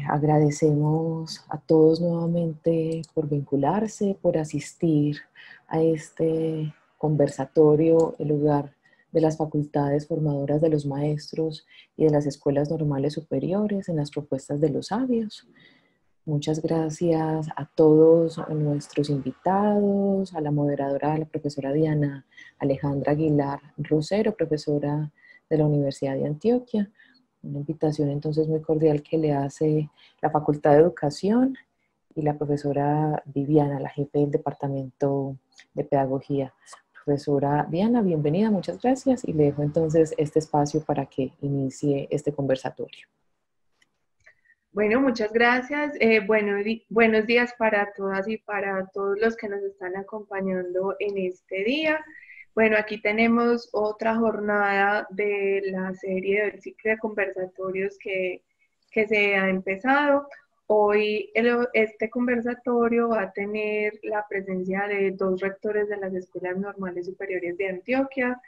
Agradecemos a todos nuevamente por vincularse, por asistir a este conversatorio, el lugar de las facultades formadoras de los maestros y de las escuelas normales superiores en las propuestas de los sabios. Muchas gracias a todos nuestros invitados, a la moderadora, a la profesora Diana Alejandra Aguilar Rosero, profesora de la Universidad de Antioquia. Una invitación entonces muy cordial que le hace la Facultad de Educación y la profesora Viviana, la jefe del Departamento de Pedagogía. Profesora Diana, bienvenida, muchas gracias y le dejo entonces este espacio para que inicie este conversatorio. Bueno, muchas gracias. Buenos días para todas y para todos los que nos están acompañando en este día. Bueno, aquí tenemos otra jornada de la serie del ciclo de conversatorios que se ha empezado. Hoy este conversatorio va a tener la presencia de 2 rectores de las Escuelas Normales Superiores de Antioquia.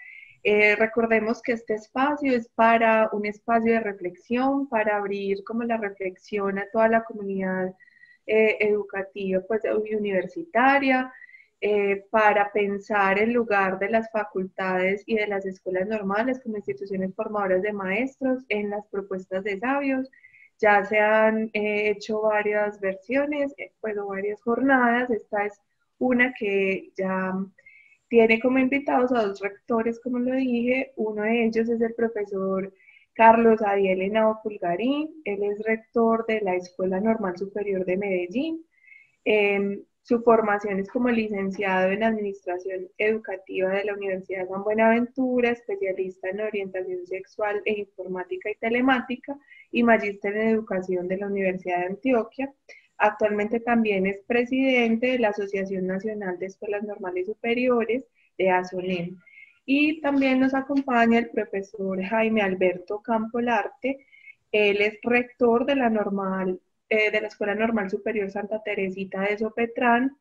Recordemos que este espacio es para un espacio de reflexión, para abrir como la reflexión a toda la comunidad educativa pues, y universitaria, para pensar el lugar de las facultades y de las escuelas normales como instituciones formadoras de maestros en las propuestas de sabios. Ya se han hecho varias versiones, bueno, varias jornadas. Esta es una que ya tiene como invitados a 2 rectores, como lo dije. Uno de ellos es el profesor Carlos Adiel Henao Pulgarín. Él es rector de la Escuela Normal Superior de Medellín. Su formación es como licenciado en Administración Educativa de la Universidad de San Buenaventura, especialista en orientación sexual e informática y telemática, y magíster en Educación de la Universidad de Antioquia. Actualmente también es presidente de la Asociación Nacional de Escuelas Normales Superiores, de ASONEM. Y también nos acompaña el profesor Jaime Alberto Campolarte. Él es rector de la Escuela Normal Superior Santa Teresita de Sopetrán.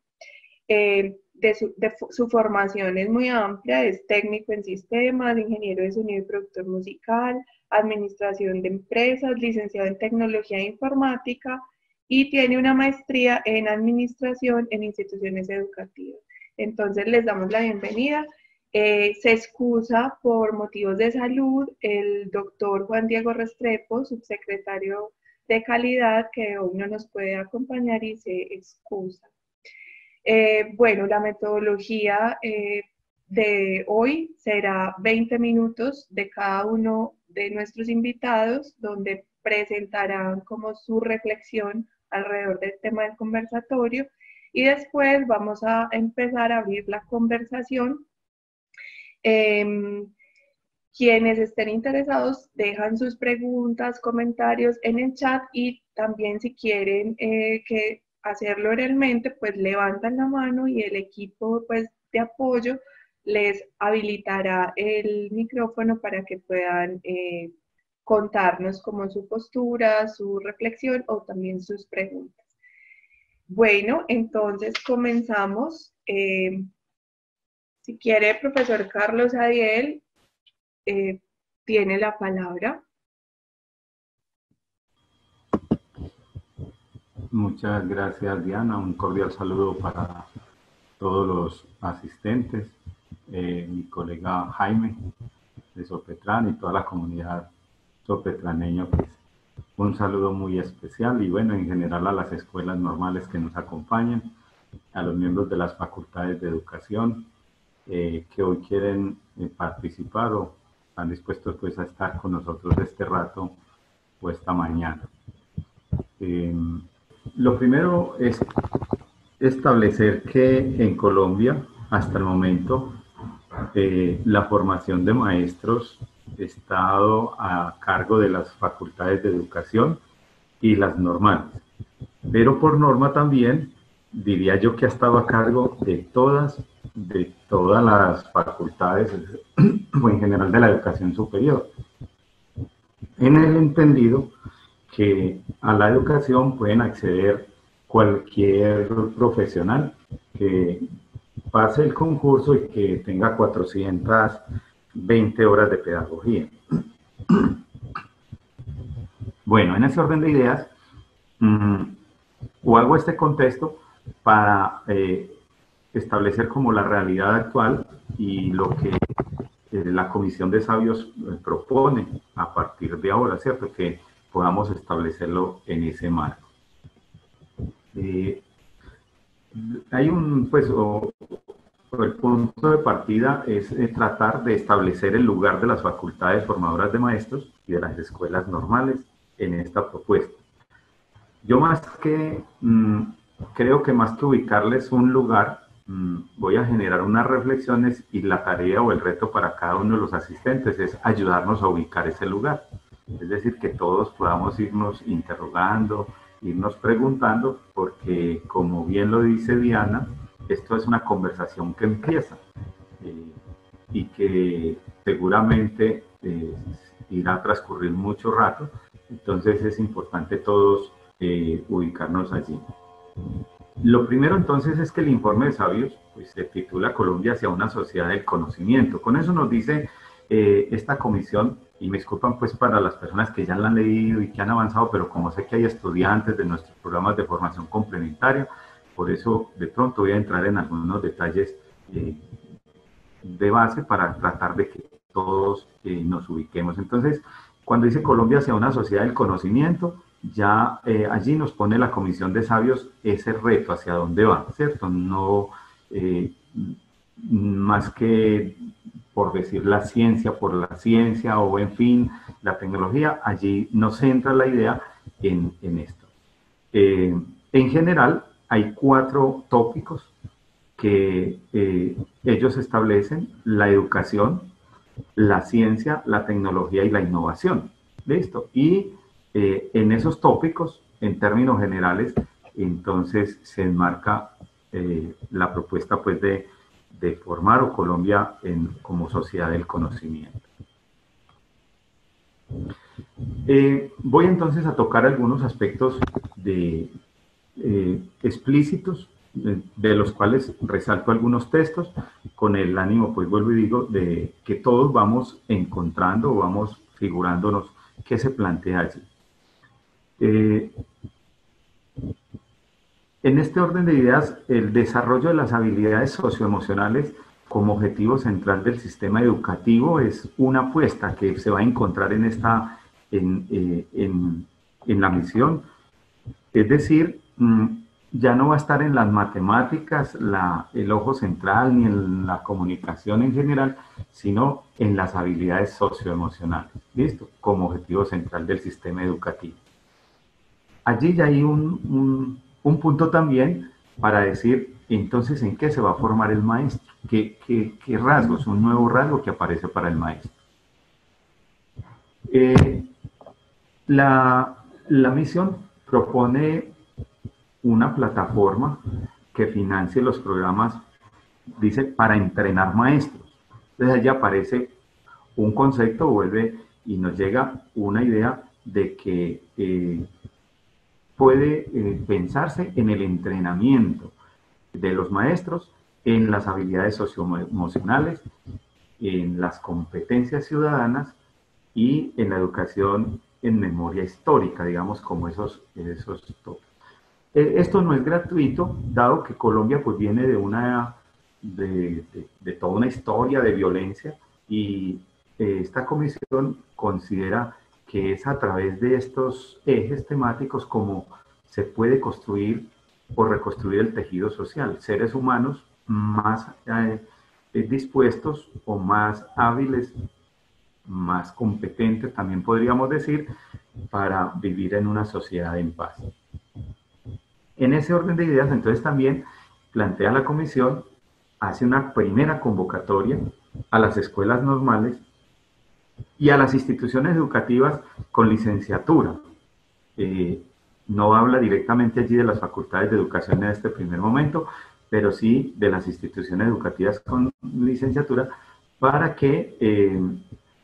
Su formación es muy amplia, es técnico en sistemas, ingeniero de sonido y productor musical, administración de empresas, licenciado en tecnología e informática, y tiene una maestría en administración en instituciones educativas. Entonces les damos la bienvenida. Se excusa por motivos de salud el doctor Juan Diego Restrepo, subsecretario de calidad, que hoy no nos puede acompañar y se excusa. Bueno, la metodología de hoy será 20 minutos de cada uno de nuestros invitados, donde presentarán como su reflexión alrededor del tema del conversatorio, y después vamos a empezar a abrir la conversación. Quienes estén interesados dejan sus preguntas, comentarios en el chat, y también si quieren hacerlo oralmente, pues levantan la mano y el equipo pues, de apoyo les habilitará el micrófono para que puedan contarnos como su postura, su reflexión o también sus preguntas. Bueno, entonces comenzamos. Si quiere, profesor Carlos Adiel, tiene la palabra. Muchas gracias, Diana. Un cordial saludo para todos los asistentes, mi colega Jaime de Sopetrán y toda la comunidad sopetraneña. Pues, un saludo muy especial y bueno, en general a las escuelas normales que nos acompañan, a los miembros de las facultades de educación que hoy quieren participar o están dispuestos pues a estar con nosotros este rato o esta mañana. Lo primero es establecer que en Colombia, hasta el momento, la formación de maestros ha estado a cargo de las facultades de educación y las normales. Pero por norma también, diría yo que ha estado a cargo de todas las facultades o en general de la educación superior. En el entendido que a la educación pueden acceder cualquier profesional que pase el concurso y que tenga 420 horas de pedagogía. Bueno, en ese orden de ideas, o hago este contexto para establecer como la realidad actual y lo que la Comisión de Sabios propone a partir de ahora, ¿cierto? Que podamos establecerlo en ese marco. Hay un, pues, el punto de partida es tratar de establecer el lugar de las facultades formadoras de maestros y de las escuelas normales en esta propuesta. Yo más que, creo que más que ubicarles un lugar, voy a generar unas reflexiones y la tarea o el reto para cada uno de los asistentes es ayudarnos a ubicar ese lugar. Es decir, que todos podamos irnos interrogando, irnos preguntando, porque como bien lo dice Diana, esto es una conversación que empieza y que seguramente irá a transcurrir mucho rato, entonces es importante todos ubicarnos allí. Lo primero entonces es que el informe de Sabios pues, se titula Colombia hacia una sociedad del conocimiento. Con eso nos dice esta comisión, y me disculpan pues para las personas que ya la han leído y que han avanzado, pero como sé que hay estudiantes de nuestros programas de formación complementaria, por eso de pronto voy a entrar en algunos detalles de base para tratar de que todos nos ubiquemos. Entonces, cuando dice Colombia hacia una sociedad del conocimiento, ya allí nos pone la Comisión de Sabios ese reto hacia dónde va, ¿cierto? No más que por decir la ciencia por la ciencia o en fin, la tecnología, allí nos centra la idea en esto. En general, hay 4 tópicos que ellos establecen: la educación, la ciencia, la tecnología y la innovación. ¿Listo? Y en esos tópicos, en términos generales, entonces se enmarca la propuesta pues de formar o Colombia como sociedad del conocimiento. Voy entonces a tocar algunos aspectos explícitos, de los cuales resalto algunos textos, con el ánimo, pues vuelvo y digo, de que todos vamos encontrando o vamos figurándonos qué se plantea allí. En este orden de ideas, el desarrollo de las habilidades socioemocionales como objetivo central del sistema educativo es una apuesta que se va a encontrar en la misión. Es decir, ya no va a estar en las matemáticas el ojo central ni en la comunicación en general, sino en las habilidades socioemocionales, ¿listo? Como objetivo central del sistema educativo. Allí ya hay un punto también para decir, entonces, ¿en qué se va a formar el maestro? ¿Qué rasgos? Un nuevo rasgo que aparece para el maestro. La misión propone una plataforma que financie los programas, dice, para entrenar maestros. Entonces allí aparece un concepto, vuelve y nos llega una idea de que puede pensarse en el entrenamiento de los maestros en las habilidades socioemocionales, en las competencias ciudadanas y en la educación en memoria histórica, digamos, como esos tópicos. Esto no es gratuito, dado que Colombia pues viene de toda una historia de violencia, y esta comisión considera que es a través de estos ejes temáticos como se puede construir o reconstruir el tejido social, seres humanos más dispuestos o más hábiles, más competentes, también podríamos decir, para vivir en una sociedad en paz. En ese orden de ideas, entonces también plantea la comisión, hace una primera convocatoria a las escuelas normales y a las instituciones educativas con licenciatura. No habla directamente allí de las facultades de educación en este primer momento, pero sí de las instituciones educativas con licenciatura, para que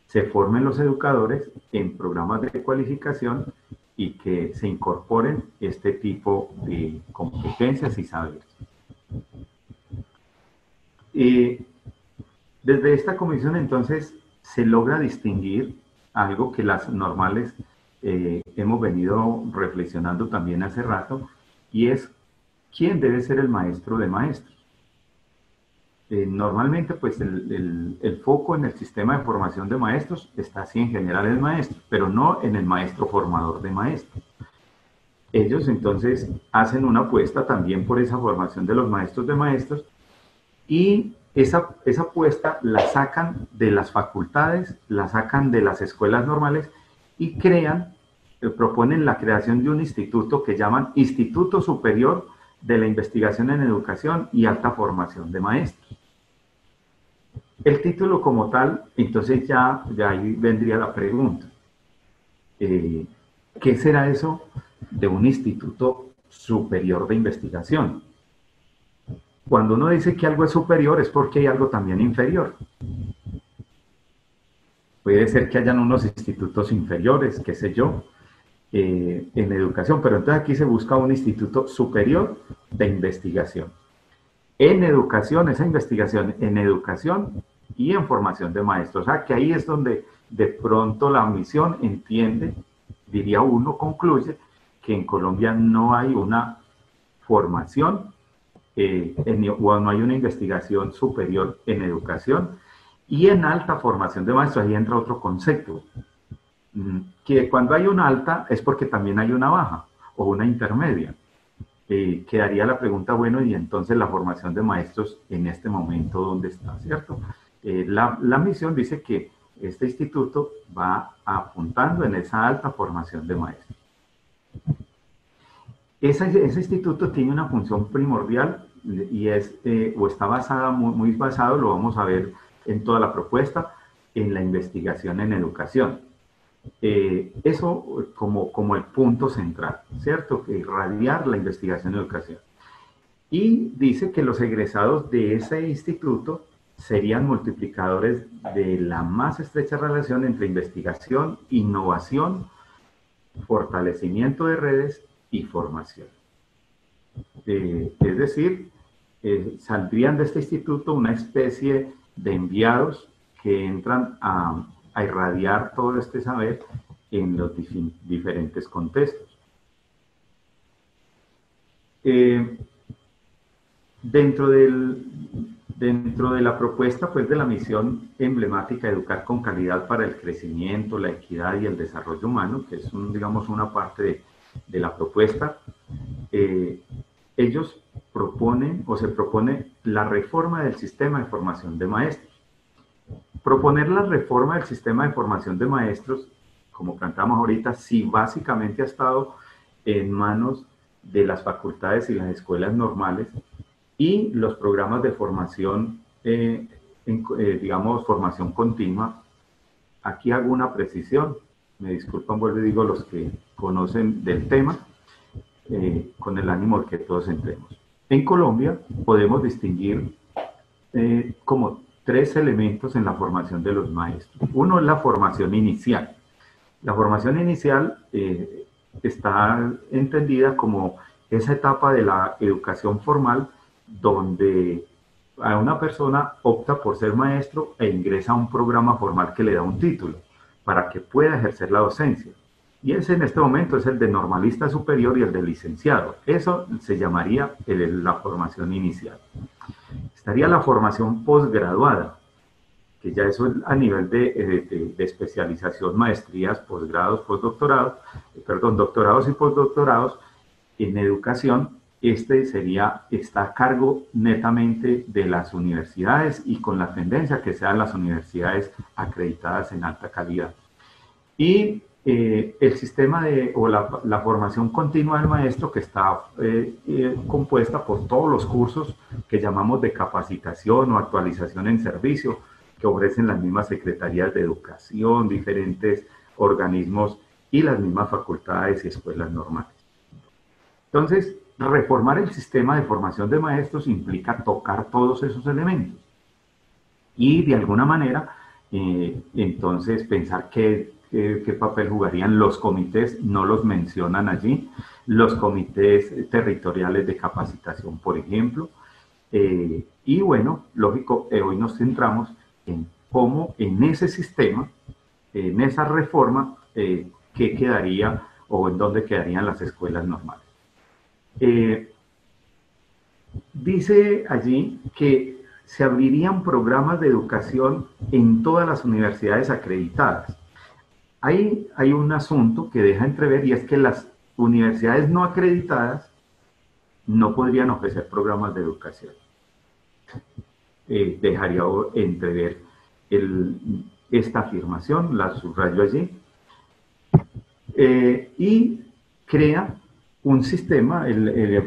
se formen los educadores en programas de cualificación y que se incorporen este tipo de competencias y saberes. Desde esta comisión, entonces, se logra distinguir algo que las normales hemos venido reflexionando también hace rato, y es quién debe ser el maestro de maestros. Normalmente, pues el foco en el sistema de formación de maestros está así en general en el maestro, pero no en el maestro formador de maestros. Ellos entonces hacen una apuesta también por esa formación de los maestros de maestros, y esa apuesta la sacan de las facultades, la sacan de las escuelas normales y proponen la creación de un instituto que llaman Instituto Superior de la Investigación en Educación y Alta Formación de Maestros. El título como tal, entonces ya ahí vendría la pregunta. ¿Qué será eso de un Instituto Superior de Investigación? Cuando uno dice que algo es superior es porque hay algo también inferior. Puede ser que hayan unos institutos inferiores, qué sé yo, en educación, pero entonces aquí se busca un Instituto Superior de Investigación. En educación, esa investigación en educación y en formación de maestros. O sea, que ahí es donde de pronto la misión entiende, diría uno, concluye, que en Colombia no hay una formación o no hay una investigación superior en educación y en alta formación de maestros. Ahí entra otro concepto, que cuando hay una alta es porque también hay una baja o una intermedia. Quedaría la pregunta, bueno, y entonces la formación de maestros en este momento, ¿dónde está? ¿Cierto? La misión dice que este instituto va apuntando en esa alta formación de maestros. Ese instituto tiene una función primordial y está basada, muy basado, lo vamos a ver en toda la propuesta, en la investigación en educación. Eso como el punto central, ¿cierto? Que irradiar la investigación en educación. Y dice que los egresados de ese instituto serían multiplicadores de la más estrecha relación entre investigación, innovación, fortalecimiento de redes y formación. Es decir, saldrían de este instituto una especie de enviados que entran a irradiar todo este saber en los diferentes contextos. Dentro de la propuesta, pues, de la misión emblemática Educar con Calidad para el Crecimiento, la Equidad y el Desarrollo Humano, que es, digamos, una parte de la propuesta, ellos proponen o se propone la reforma del sistema de formación de maestros. Proponer la reforma del sistema de formación de maestros, como planteamos ahorita, sí básicamente ha estado en manos de las facultades y las escuelas normales y los programas de formación, digamos, formación continua. Aquí hago una precisión, me disculpan, vuelvo y digo, los que conocen del tema, con el ánimo de que todos entremos. En Colombia podemos distinguir como 3 elementos en la formación de los maestros. Uno es la formación inicial. La formación inicial está entendida como esa etapa de la educación formal donde a una persona opta por ser maestro e ingresa a un programa formal que le da un título para que pueda ejercer la docencia. Y ese en este momento es el de normalista superior y el de licenciado. Eso se llamaría la formación inicial. Estaría la formación posgraduada, que ya eso es a nivel de especialización, maestrías, posgrados, postdoctorados, doctorados y postdoctorados en educación. Está a cargo netamente de las universidades y con la tendencia que sean las universidades acreditadas en alta calidad. Y el sistema la formación continua del maestro, que está compuesta por todos los cursos que llamamos de capacitación o actualización en servicio, que ofrecen las mismas secretarías de educación, diferentes organismos y las mismas facultades y escuelas normales. Entonces, reformar el sistema de formación de maestros implica tocar todos esos elementos y de alguna manera entonces pensar qué papel jugarían los comités. No los mencionan allí, los comités territoriales de capacitación, por ejemplo, y bueno, lógico, hoy nos centramos en cómo en ese sistema, en esa reforma, qué qué quedaría o en dónde quedarían las escuelas normales. Dice allí que se abrirían programas de educación en todas las universidades acreditadas. Hay un asunto que deja entrever, y es que las universidades no acreditadas no podrían ofrecer programas de educación. Dejaría entrever esta afirmación, la subrayo allí, y crea un sistema,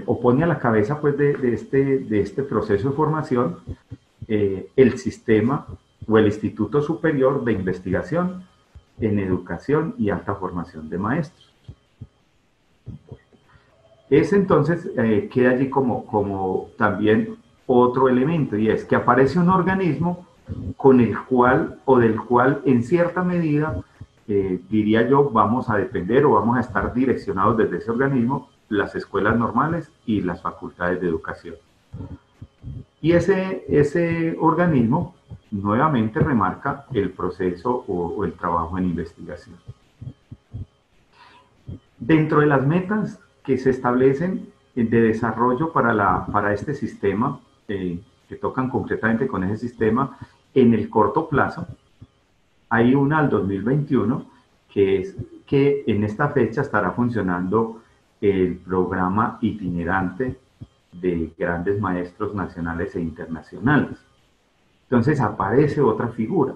o pone a la cabeza pues, de este proceso de formación el sistema o el Instituto Superior de Investigación en Educación y Alta Formación de Maestros. Es entonces, queda allí como también otro elemento, y es que aparece un organismo con el cual, o del cual en cierta medida, diría yo, vamos a depender o vamos a estar direccionados desde ese organismo, las escuelas normales y las facultades de educación. Y ese organismo nuevamente remarca el proceso o el trabajo en investigación. Dentro de las metas que se establecen de desarrollo para este sistema, que tocan concretamente con ese sistema, en el corto plazo, hay una al 2021, que es que en esta fecha estará funcionando el programa itinerante de grandes maestros nacionales e internacionales. Entonces aparece otra figura.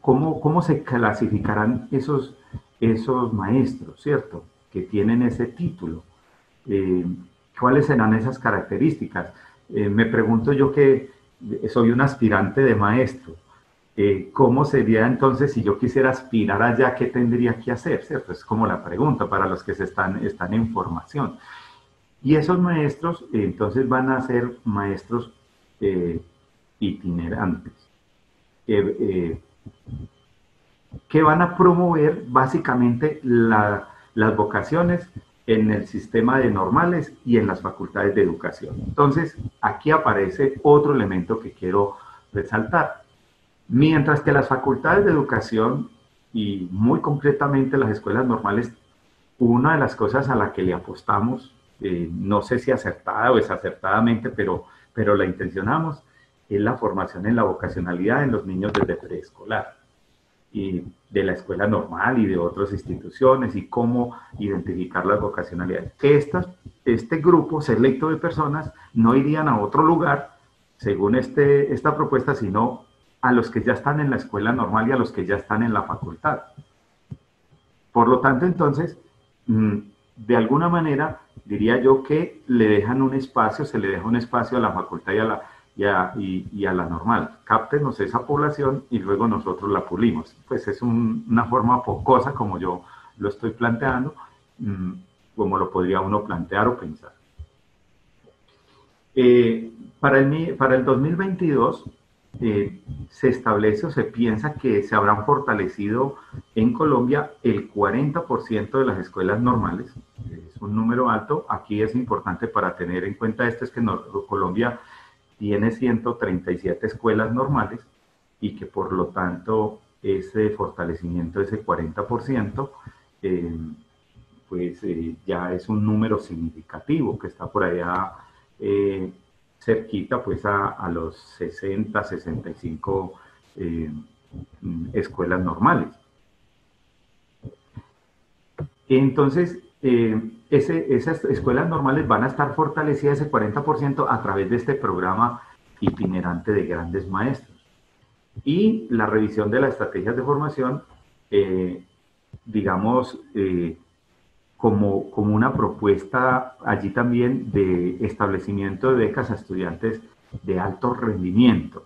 ¿Cómo se clasificarán esos maestros, cierto? Que tienen ese título. ¿Cuáles serán esas características? Me pregunto yo, que soy un aspirante de maestro. ¿Cómo sería entonces si yo quisiera aspirar allá? ¿Qué tendría que hacer? ¿Cierto? Es como la pregunta para los que están en formación. Y esos maestros entonces van a ser maestros itinerantes, que van a promover básicamente las vocaciones en el sistema de normales y en las facultades de educación. Entonces, aquí aparece otro elemento que quiero resaltar. Mientras que las facultades de educación, y muy concretamente las escuelas normales, una de las cosas a la que le apostamos, no sé si acertada o desacertadamente, pero la intencionamos, es la formación en la vocacionalidad en los niños desde preescolar, y de la escuela normal y de otras instituciones, y cómo identificar las vocacionalidades. Este grupo selecto de personas no irían a otro lugar, según esta propuesta, sino a los que ya están en la escuela normal y a los que ya están en la facultad. Por lo tanto, entonces, de alguna manera, diría yo que se le deja un espacio a la facultad y a la normal. Cáptenos esa población y luego nosotros la pulimos. Pues es una forma jocosa como yo lo estoy planteando, como lo podría uno plantear o pensar. Para el 2022, se establece o se piensa que se habrán fortalecido en Colombia el 40% de las escuelas normales. Es un número alto. Aquí es importante para tener en cuenta esto, es que Colombia tiene 137 escuelas normales, y que por lo tanto ese fortalecimiento de ese 40% ya es un número significativo que está por allá cerquita pues a los 60, 65 escuelas normales. Entonces, esas escuelas normales van a estar fortalecidas ese 40% a través de este programa itinerante de grandes maestros. Y la revisión de las estrategias de formación, digamos, como una propuesta allí también de establecimiento de becas a estudiantes de alto rendimiento.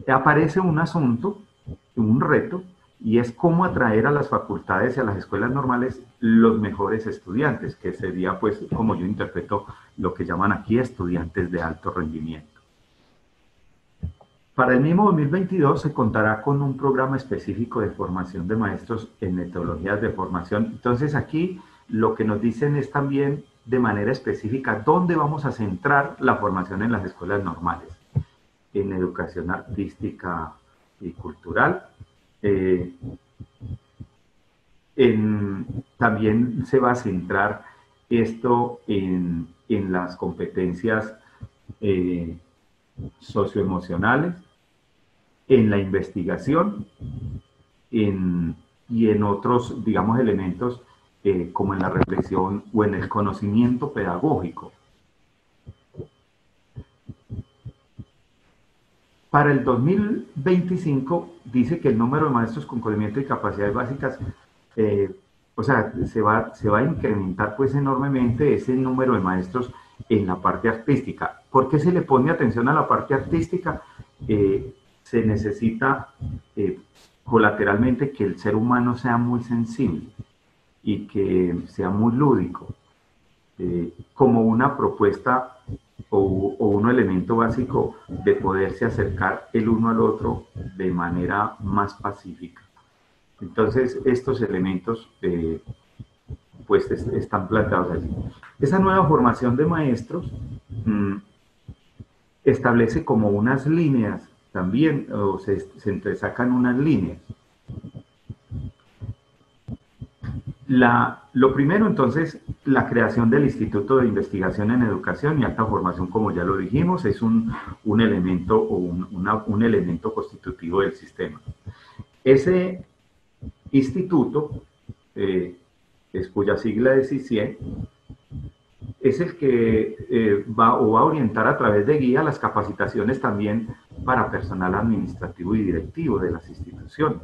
Aparece un asunto, un reto, y es cómo atraer a las facultades y a las escuelas normales los mejores estudiantes, que sería, pues, como yo interpreto, lo que llaman aquí estudiantes de alto rendimiento. Para el mismo 2022 se contará con un programa específico de formación de maestros en metodologías de formación. Entonces aquí lo que nos dicen es también de manera específica dónde vamos a centrar la formación en las escuelas normales. En educación artística y cultural, eh, también se va a centrar esto en las competencias socioemocionales, en la investigación y en otros, digamos, elementos como en la reflexión o en el conocimiento pedagógico. Para el 2025 dice que el número de maestros con conocimiento y capacidades básicas, o sea, se va a incrementar pues enormemente ese número de maestros en la parte artística. ¿Por qué se le pone atención a la parte artística? Se necesita colateralmente que el ser humano sea muy sensible y que sea muy lúdico, como una propuesta o un elemento básico de poderse acercar el uno al otro de manera más pacífica. Entonces, estos elementos pues están planteados allí. Esa nueva formación de maestros establece como unas líneas también, o se entresacan unas líneas. Lo primero, entonces, la creación del Instituto de Investigación en Educación y Alta Formación, como ya lo dijimos, es un elemento o un elemento constitutivo del sistema. Ese instituto, cuya sigla es ICIE, es el que va a orientar a través de guía las capacitaciones también para personal administrativo y directivo de las instituciones.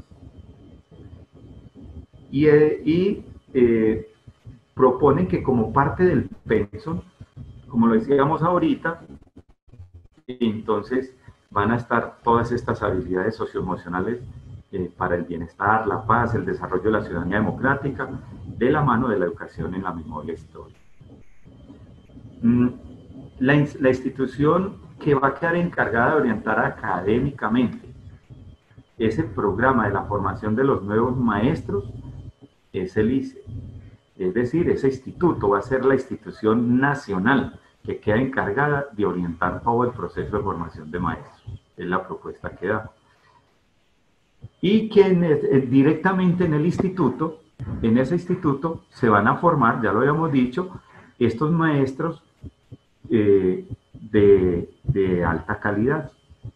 Y proponen que como parte del pensum, como lo decíamos ahorita, entonces van a estar todas estas habilidades socioemocionales para el bienestar, la paz, el desarrollo de la ciudadanía democrática, de la mano de la educación en la memoria histórica. La institución que va a quedar encargada de orientar académicamente ese programa de la formación de los nuevos maestros es el ICE. Es decir, ese instituto va a ser la institución nacional que queda encargada de orientar todo el proceso de formación de maestros. Es la propuesta que da. Y quienes directamente en el instituto, en ese instituto, se van a formar, ya lo habíamos dicho, estos maestros de alta calidad,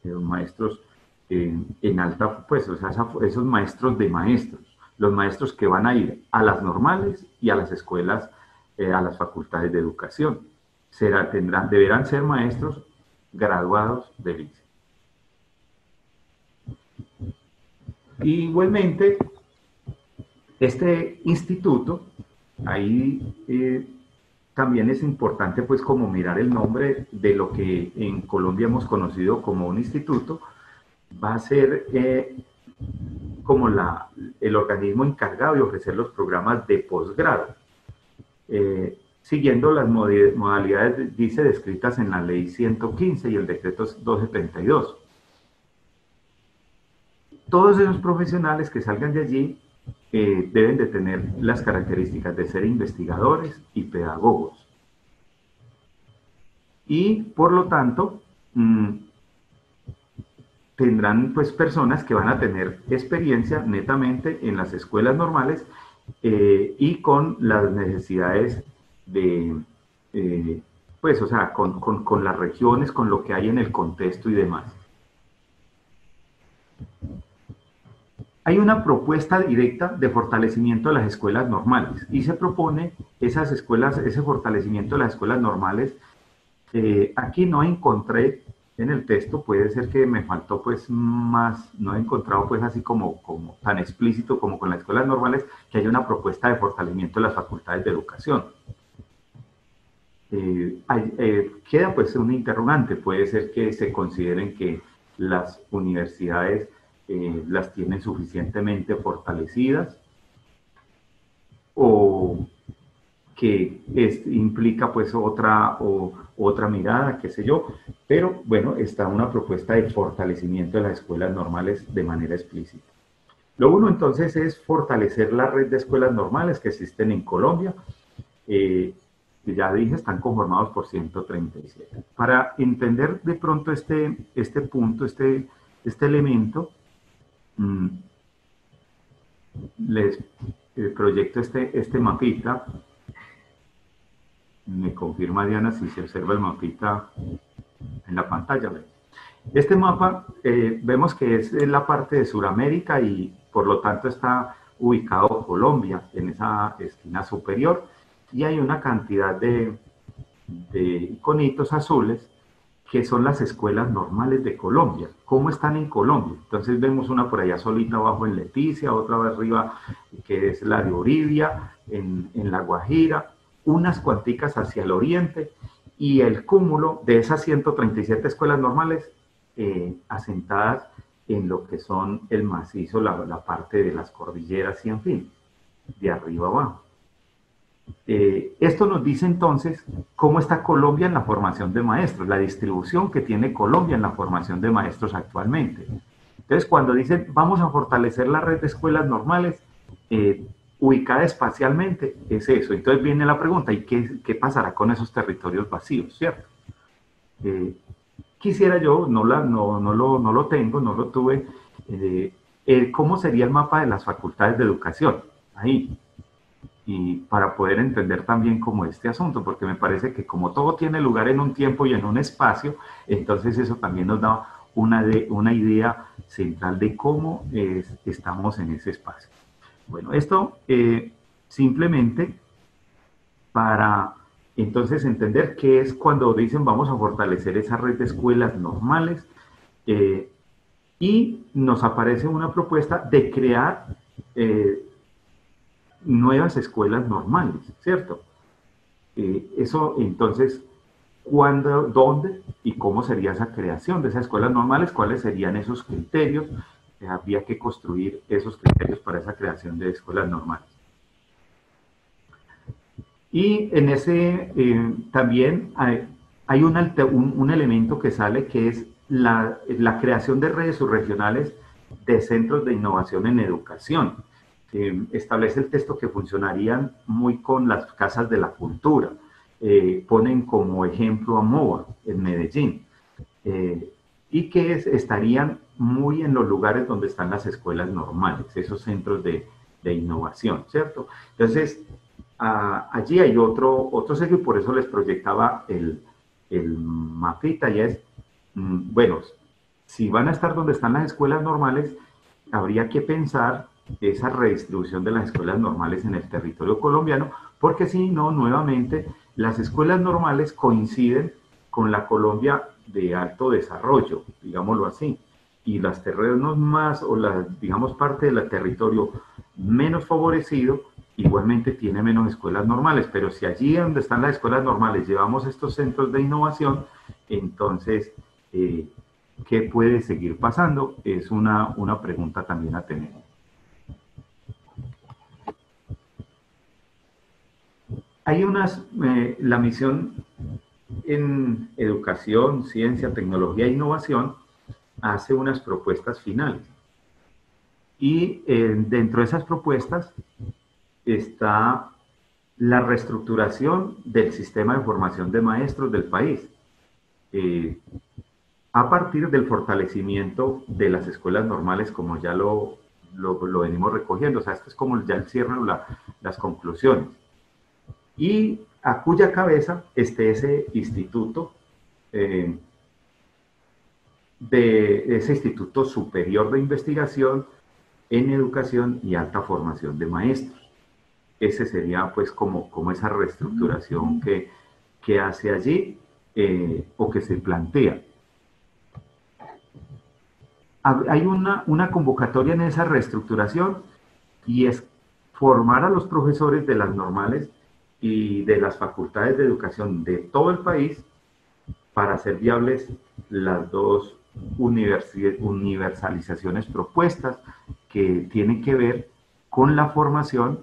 maestros en alta, pues, o sea, esos maestros de maestros. Los maestros que van a ir a las normales y a las escuelas, a las facultades de educación. Deberán ser maestros graduados del ICE. Igualmente, este instituto, ahí también es importante pues como mirar el nombre de lo que en Colombia hemos conocido como un instituto, va a ser como el organismo encargado de ofrecer los programas de posgrado, siguiendo las modalidades, dice, descritas en la Ley 115 y el Decreto 1232. Todos esos profesionales que salgan de allí deben de tener las características de ser investigadores y pedagogos. Y, por lo tanto, tendrán pues personas que van a tener experiencia netamente en las escuelas normales y con las necesidades de, pues o sea, con las regiones, con lo que hay en el contexto y demás. Hay una propuesta directa de fortalecimiento de las escuelas normales y se propone esas escuelas, ese fortalecimiento de las escuelas normales. Aquí no encontré en el texto, puede ser que me faltó pues más, no he encontrado pues así como tan explícito como con las escuelas normales, que haya una propuesta de fortalecimiento de las facultades de educación. Queda pues un interrogante, puede ser que se consideren que las universidades las tienen suficientemente fortalecidas o que implica pues otra mirada, qué sé yo, pero bueno, está una propuesta de fortalecimiento de las escuelas normales de manera explícita. Lo uno entonces es fortalecer la red de escuelas normales que existen en Colombia, que ya dije, están conformados por 137. Para entender de pronto este punto, este elemento, les proyecto este mapita. Me confirma Diana si se observa el mapita en la pantalla. Este mapa vemos que es la parte de Sudamérica y por lo tanto está ubicado Colombia en esa esquina superior y hay una cantidad de iconitos azules que son las escuelas normales de Colombia. ¿Cómo están en Colombia? Entonces vemos una por allá solita abajo en Leticia, otra arriba que es la de Oribia, en La Guajira, unas cuanticas hacia el oriente y el cúmulo de esas 137 escuelas normales asentadas en lo que son el macizo, la parte de las cordilleras y en fin, de arriba abajo. Esto nos dice entonces cómo está Colombia en la formación de maestros, la distribución que tiene Colombia en la formación de maestros actualmente. Entonces, cuando dicen vamos a fortalecer la red de escuelas normales, ubicada espacialmente, es eso. Entonces viene la pregunta, ¿y qué pasará con esos territorios vacíos, cierto? Quisiera yo, no lo tengo, no lo tuve, ¿cómo sería el mapa de las facultades de educación? Ahí. Y para poder entender también como este asunto, porque me parece que como todo tiene lugar en un tiempo y en un espacio, entonces eso también nos da una idea central de cómo estamos en ese espacio. Bueno, esto simplemente para entonces entender qué es cuando dicen vamos a fortalecer esa red de escuelas normales y nos aparece una propuesta de crear nuevas escuelas normales, ¿cierto? Eso entonces, ¿cuándo, dónde y cómo sería esa creación de esas escuelas normales? ¿Cuáles serían esos criterios? Habría que construir esos criterios para esa creación de escuelas normales. Y en ese también hay un elemento que sale que es la creación de redes subregionales de centros de innovación en educación. Establece el texto que funcionarían muy con las casas de la cultura. Ponen como ejemplo a MOA en Medellín. Y que estarían muy en los lugares donde están las escuelas normales, esos centros de innovación, ¿cierto? Entonces, allí hay otro sello y por eso les proyectaba el mapita, y es, bueno, si van a estar donde están las escuelas normales, habría que pensar esa redistribución de las escuelas normales en el territorio colombiano, porque si no, nuevamente, las escuelas normales coinciden con la Colombia de alto desarrollo, digámoslo así, y los terrenos más, o digamos, parte del territorio menos favorecido, igualmente tiene menos escuelas normales, pero si allí donde están las escuelas normales llevamos estos centros de innovación, entonces, ¿qué puede seguir pasando? Es una pregunta también a tener. Hay la misión en educación, ciencia, tecnología e innovación hace unas propuestas finales. Y dentro de esas propuestas está la reestructuración del sistema de formación de maestros del país, a partir del fortalecimiento de las escuelas normales, como ya lo venimos recogiendo. O sea, esto es como ya el cierre o las conclusiones. Y a cuya cabeza esté ese instituto, ese Instituto Superior de Investigación en Educación y Alta Formación de Maestros. Ese sería pues como esa reestructuración que hace allí o que se plantea. Hay una convocatoria en esa reestructuración y es formar a los profesores de las normales y de las facultades de educación de todo el país para hacer viables las dos universalizaciones propuestas que tienen que ver con la formación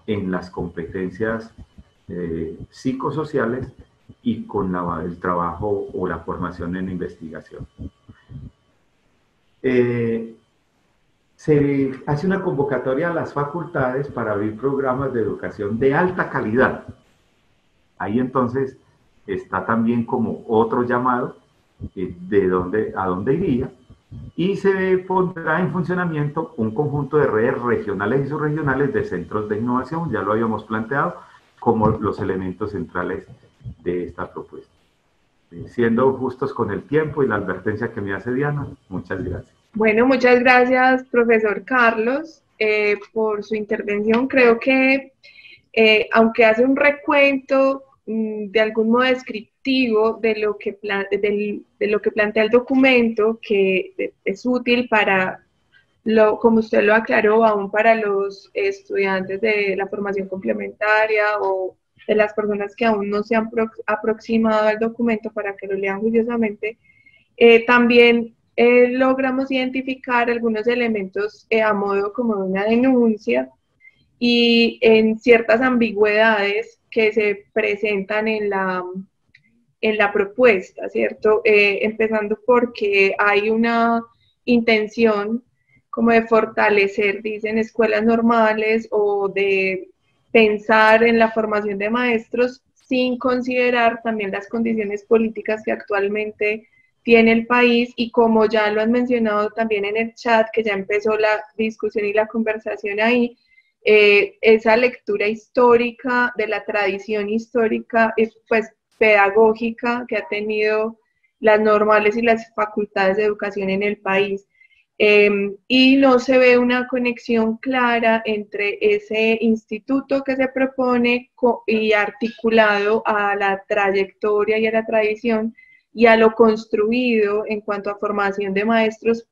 en las competencias psicosociales y con el trabajo o la formación en investigación. Se hace una convocatoria a las facultades para abrir programas de educación de alta calidad. Ahí entonces está también como otro llamado a dónde iría, y se pondrá en funcionamiento un conjunto de redes regionales y subregionales de centros de innovación, ya lo habíamos planteado, como los elementos centrales de esta propuesta. Siendo justos con el tiempo y la advertencia que me hace Diana, muchas gracias. Bueno, muchas gracias, profesor Carlos, por su intervención. Creo que, aunque hace un recuento de algún modo descriptivo de lo que plantea el documento, que es útil para, como usted lo aclaró, aún para los estudiantes de la formación complementaria o de las personas que aún no se han aproximado al documento para que lo lean juiciosamente, también logramos identificar algunos elementos a modo como de una denuncia y en ciertas ambigüedades que se presentan en la propuesta, ¿cierto? Empezando porque hay una intención como de fortalecer, dicen, escuelas normales o de pensar en la formación de maestros sin considerar también las condiciones políticas que actualmente tiene el país y como ya lo han mencionado también en el chat, que ya empezó la discusión y la conversación ahí, esa lectura histórica de la tradición histórica, pues pedagógica que ha tenido las normales y las facultades de educación en el país. Y no se ve una conexión clara entre ese instituto que se propone y articulado a la trayectoria y a la tradición y a lo construido en cuanto a formación de maestros,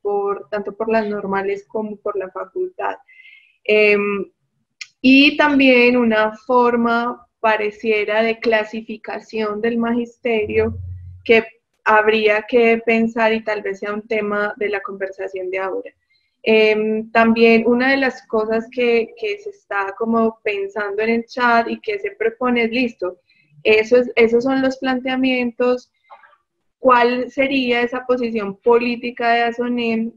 tanto por las normales como por la facultad. Y también una forma pareciera de clasificación del magisterio que habría que pensar y tal vez sea un tema de la conversación de ahora. También una de las cosas que se está como pensando en el chat y que se propone es, listo, esos son los planteamientos, ¿cuál sería esa posición política de ASONEM,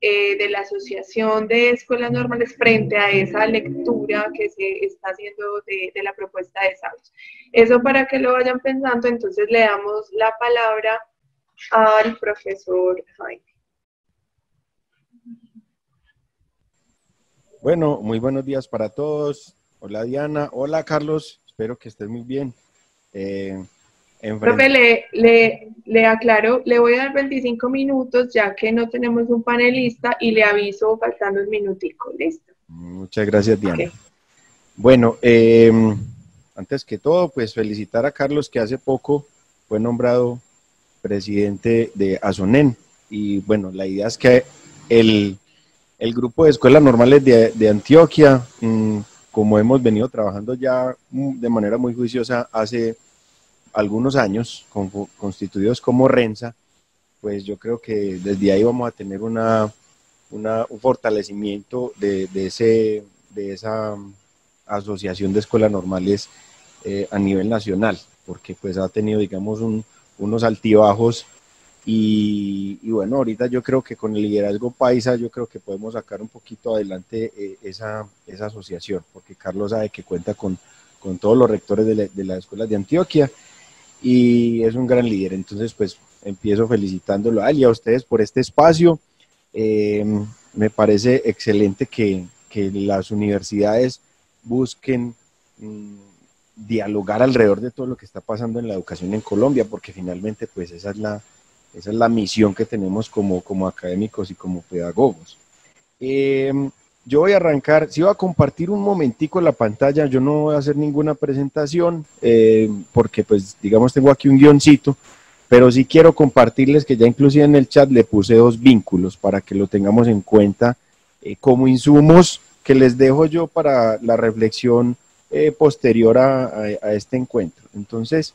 de la Asociación de Escuelas Normales frente a esa lectura que se está haciendo de la propuesta de Salos? Eso para que lo vayan pensando, entonces le damos la palabra al profesor Jaime. Bueno, muy buenos días para todos. Hola Diana, hola Carlos, espero que estés muy bien. Profe, le aclaro, le voy a dar 25 minutos ya que no tenemos un panelista y le aviso faltando un minutico, ¿listo? Muchas gracias, Diana. Okay. Bueno, antes que todo, pues felicitar a Carlos que hace poco fue nombrado presidente de ASONEM y bueno, la idea es que el grupo de escuelas normales de Antioquia, como hemos venido trabajando ya de manera muy juiciosa hace algunos años, constituidos como RENSA, pues yo creo que desde ahí vamos a tener un fortalecimiento de esa asociación de escuelas normales a nivel nacional, porque pues ha tenido, digamos, unos altibajos y bueno, ahorita yo creo que con el liderazgo paisa, yo creo que podemos sacar un poquito adelante esa asociación, porque Carlos sabe que cuenta con todos los rectores de las escuelas de Antioquia, y es un gran líder. Entonces pues empiezo felicitándolo a él y a ustedes por este espacio. Me parece excelente que las universidades busquen dialogar alrededor de todo lo que está pasando en la educación en Colombia, porque finalmente pues esa es la misión que tenemos como académicos y como pedagogos. Yo voy a arrancar, si voy a compartir un momentico la pantalla, yo no voy a hacer ninguna presentación, porque pues digamos tengo aquí un guioncito, pero sí quiero compartirles que ya inclusive en el chat le puse 2 vínculos para que lo tengamos en cuenta como insumos que les dejo yo para la reflexión posterior a este encuentro. Entonces,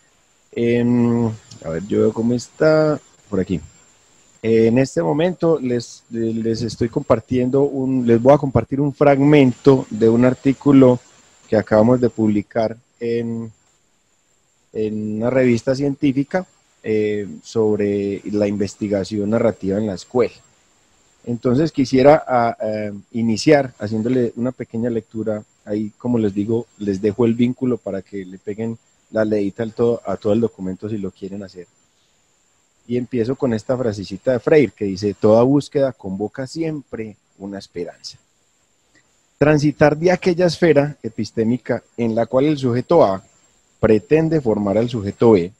a ver, yo veo cómo está por aquí. En este momento les estoy compartiendo les voy a compartir un fragmento de un artículo que acabamos de publicar en una revista científica sobre la investigación narrativa en la escuela. Entonces quisiera iniciar haciéndole una pequeña lectura. Ahí, como les digo, les dejo el vínculo para que le peguen la leída a todo el documento si lo quieren hacer. Y empiezo con esta frasecita de Freire que dice: toda búsqueda convoca siempre una esperanza. Transitar de aquella esfera epistémica en la cual el sujeto A pretende formar al sujeto B,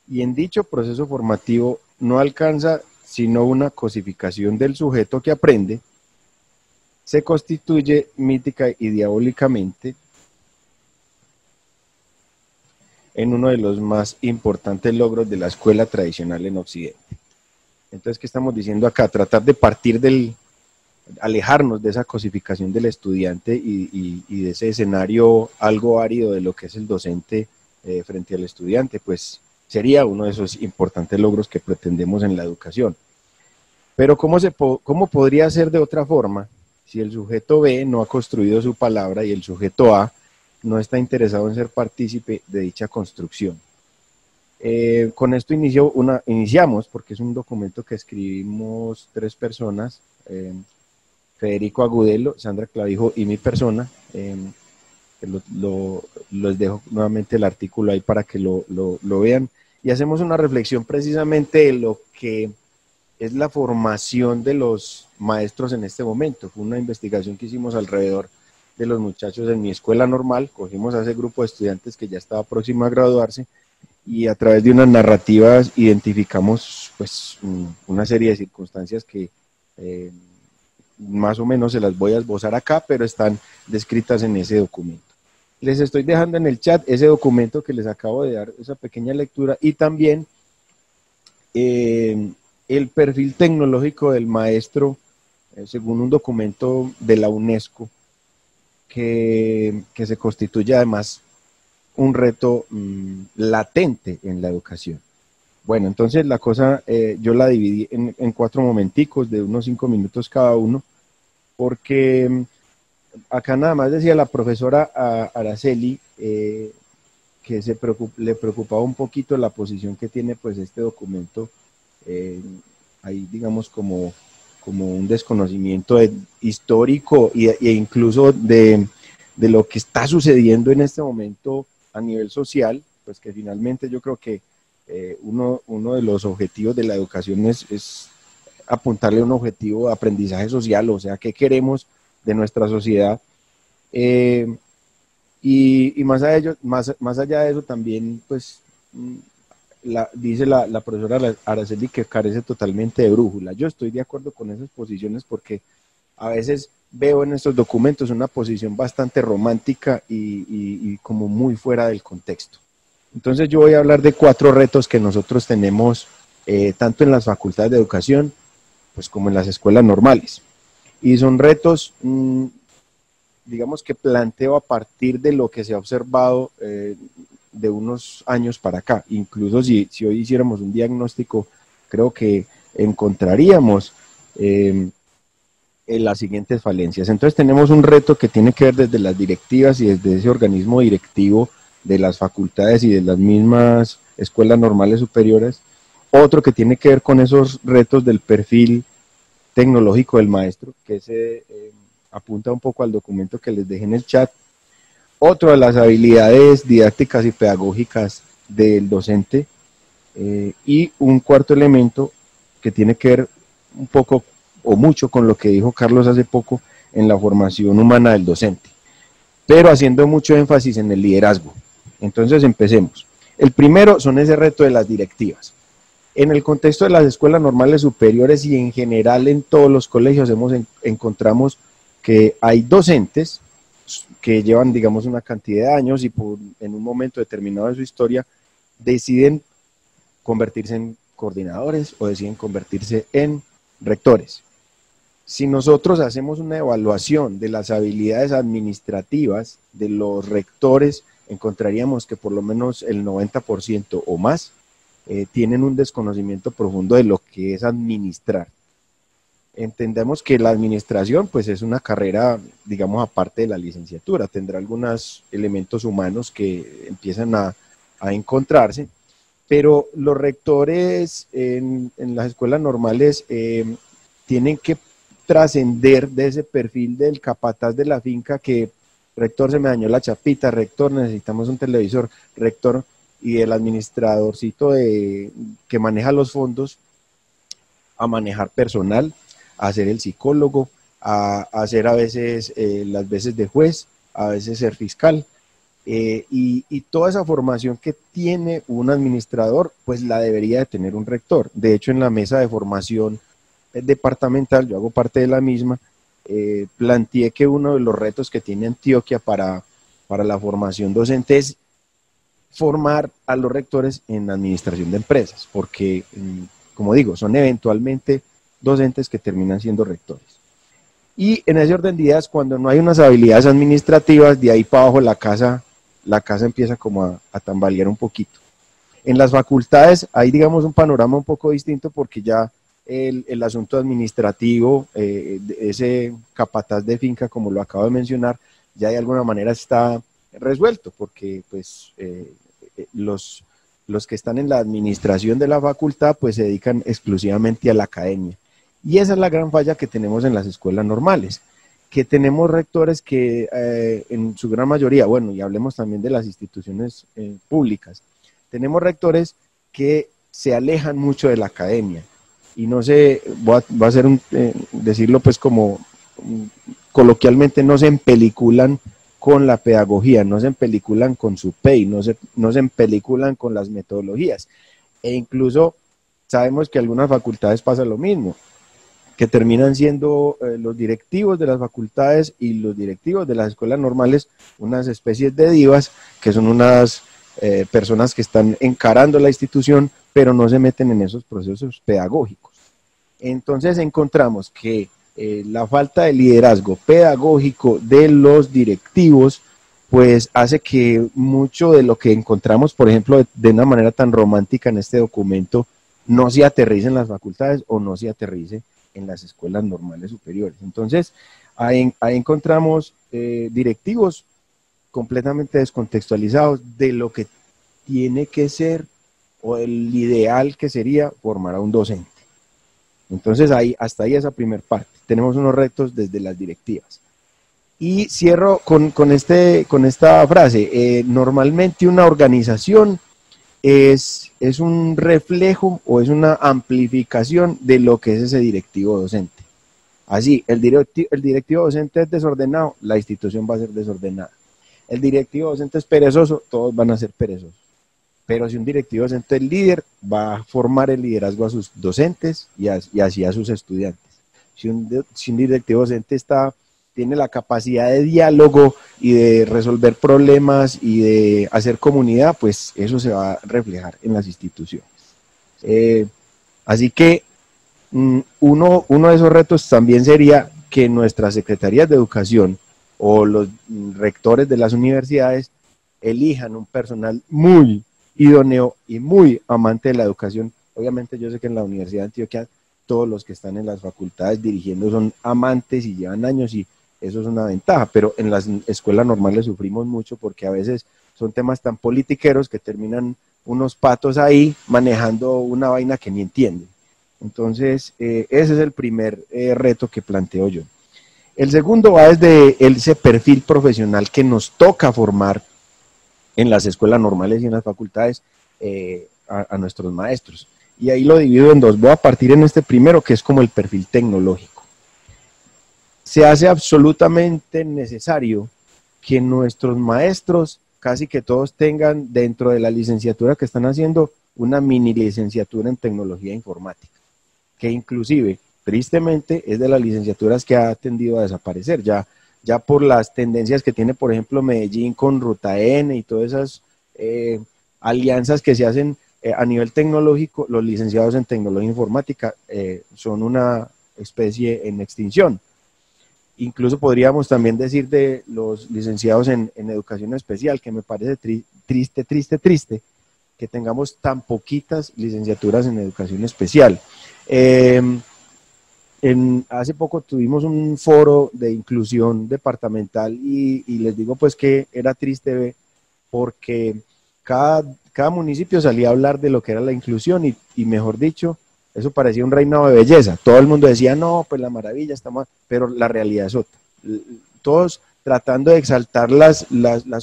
y en dicho proceso formativo no alcanza sino una cosificación del sujeto que aprende, se constituye mítica y diabólicamente en uno de los más importantes logros de la escuela tradicional en Occidente. Entonces, ¿qué estamos diciendo acá? Tratar de partir alejarnos de esa cosificación del estudiante y de ese escenario algo árido de lo que es el docente frente al estudiante, pues sería uno de esos importantes logros que pretendemos en la educación. Pero ¿cómo podría ser de otra forma si el sujeto B no ha construido su palabra y el sujeto A no está interesado en ser partícipe de dicha construcción? Con esto iniciamos, porque es un documento que escribimos 3 personas, Federico Agudelo, Sandra Clavijo y mi persona. Les dejo nuevamente el artículo ahí para que lo vean, y hacemos una reflexión precisamente de lo que es la formación de los maestros en este momento. Fue una investigación que hicimos alrededor de los muchachos en mi escuela normal. Cogimos a ese grupo de estudiantes que ya estaba próximo a graduarse, y a través de unas narrativas identificamos pues una serie de circunstancias que más o menos se las voy a esbozar acá, pero están descritas en ese documento. Les estoy dejando en el chat ese documento que les acabo de dar, esa pequeña lectura, y también el perfil tecnológico del maestro, según un documento de la UNESCO, que se constituye además un reto latente en la educación. Bueno, entonces la cosa yo la dividí en 4 momenticos de unos 5 minutos cada uno, porque acá nada más decía la profesora Araceli que le preocupaba un poquito la posición que tiene pues este documento, ahí digamos como un desconocimiento histórico e incluso de lo que está sucediendo en este momento a nivel social, pues que finalmente yo creo que uno de los objetivos de la educación es apuntarle a un objetivo de aprendizaje social, o sea, qué queremos de nuestra sociedad, y más allá de eso también, pues, dice la profesora Araceli que carece totalmente de brújula. Yo estoy de acuerdo con esas posiciones, porque a veces veo en estos documentos una posición bastante romántica y como muy fuera del contexto. Entonces yo voy a hablar de 4 retos que nosotros tenemos tanto en las facultades de educación pues como en las escuelas normales, y son retos digamos que planteo a partir de lo que se ha observado de unos años para acá. Incluso si hoy hiciéramos un diagnóstico, creo que encontraríamos las siguientes falencias. Entonces tenemos un reto que tiene que ver desde las directivas y desde ese organismo directivo de las facultades y de las mismas escuelas normales superiores. Otro que tiene que ver con esos retos del perfil tecnológico del maestro, que se apunta un poco al documento que les dejé en el chat. Otro de las habilidades didácticas y pedagógicas del docente, y un cuarto elemento que tiene que ver un poco o mucho con lo que dijo Carlos hace poco en la formación humana del docente, pero haciendo mucho énfasis en el liderazgo. Entonces empecemos. El primero son ese reto de las directivas. En el contexto de las escuelas normales superiores y en general en todos los colegios encontramos que hay docentes que llevan, digamos, una cantidad de años y en un momento determinado de su historia deciden convertirse en coordinadores o deciden convertirse en rectores. Si nosotros hacemos una evaluación de las habilidades administrativas de los rectores, encontraríamos que por lo menos el 90% o más tienen un desconocimiento profundo de lo que es administrar. Entendemos que la administración pues es una carrera, digamos, aparte de la licenciatura, tendrá algunos elementos humanos que empiezan a encontrarse, pero los rectores en las escuelas normales tienen que trascender de ese perfil del capataz de la finca que, rector, se me dañó la chapita, rector, necesitamos un televisor, rector, y del administradorcito que maneja los fondos a manejar personal, a ser el psicólogo, a hacer a veces las veces de juez, a veces ser fiscal. Y toda esa formación que tiene un administrador, pues la debería de tener un rector. De hecho, en la mesa de formación departamental, yo hago parte de la misma, planteé que uno de los retos que tiene Antioquia para la formación docente es formar a los rectores en administración de empresas, porque, como digo, son eventualmente docentes que terminan siendo rectores. Y en ese orden de ideas, cuando no hay unas habilidades administrativas, de ahí para abajo la casa empieza como a tambalear un poquito. En las facultades hay, digamos, un panorama un poco distinto, porque ya el asunto administrativo, ese capataz de finca, como lo acabo de mencionar, ya de alguna manera está resuelto, porque pues los que están en la administración de la facultad pues se dedican exclusivamente a la academia. Y esa es la gran falla que tenemos en las escuelas normales, que tenemos rectores que en su gran mayoría, bueno, y hablemos también de las instituciones públicas, tenemos rectores que se alejan mucho de la academia, y no sé, voy a hacer decirlo pues como coloquialmente, no se empeliculan con la pedagogía, no se empeliculan con su PEI, no se empeliculan con las metodologías, e incluso sabemos que en algunas facultades pasa lo mismo, que terminan siendo los directivos de las facultades y los directivos de las escuelas normales unas especies de divas, que son unas personas que están encarando la institución, pero no se meten en esos procesos pedagógicos. Entonces encontramos que la falta de liderazgo pedagógico de los directivos pues hace que mucho de lo que encontramos, por ejemplo, de una manera tan romántica en este documento, no se aterrice en las facultades o no se aterrice en las escuelas normales superiores. Entonces, ahí encontramos directivos completamente descontextualizados de lo que tiene que ser o el ideal que sería formar a un docente. Entonces, hasta ahí esa primera parte. Tenemos unos retos desde las directivas. Y cierro con esta frase. Normalmente una organización es un reflejo o es una amplificación de lo que es ese directivo docente. Así, el directivo docente es desordenado, la institución va a ser desordenada. El directivo docente es perezoso, todos van a ser perezosos. Pero si un directivo docente es líder, va a formar el liderazgo a sus docentes y así a sus estudiantes. Si un directivo docente tiene la capacidad de diálogo y de resolver problemas y de hacer comunidad, pues eso se va a reflejar en las instituciones. Así que uno de esos retos también sería que nuestras secretarías de educación o los rectores de las universidades elijan un personal muy idóneo y muy amante de la educación. Obviamente yo sé que en la Universidad de Antioquia todos los que están en las facultades dirigiendo son amantes y llevan años y eso es una ventaja, pero en las escuelas normales sufrimos mucho porque a veces son temas tan politiqueros que terminan unos patos ahí manejando una vaina que ni entienden. Entonces, ese es el primer reto que planteo yo. El segundo va desde ese perfil profesional que nos toca formar en las escuelas normales y en las facultades a nuestros maestros. Y ahí lo divido en dos. Voy a partir en este primero, que es como el perfil tecnológico. Se hace absolutamente necesario que nuestros maestros, casi que todos tengan dentro de la licenciatura que están haciendo, una mini licenciatura en tecnología informática, que inclusive, tristemente, es de las licenciaturas que ha tendido a desaparecer, ya por las tendencias que tiene, por ejemplo, Medellín con Ruta N y todas esas alianzas que se hacen a nivel tecnológico. Los licenciados en tecnología informática son una especie en extinción. Incluso podríamos también decir de los licenciados en educación especial, que me parece triste que tengamos tan poquitas licenciaturas en educación especial. Hace poco tuvimos un foro de inclusión departamental y les digo pues que era triste porque cada municipio salía a hablar de lo que era la inclusión y mejor dicho, eso parecía un reinado de belleza. Todo el mundo decía, no, pues la maravilla, estamos, pero la realidad es otra. Todos tratando de exaltar las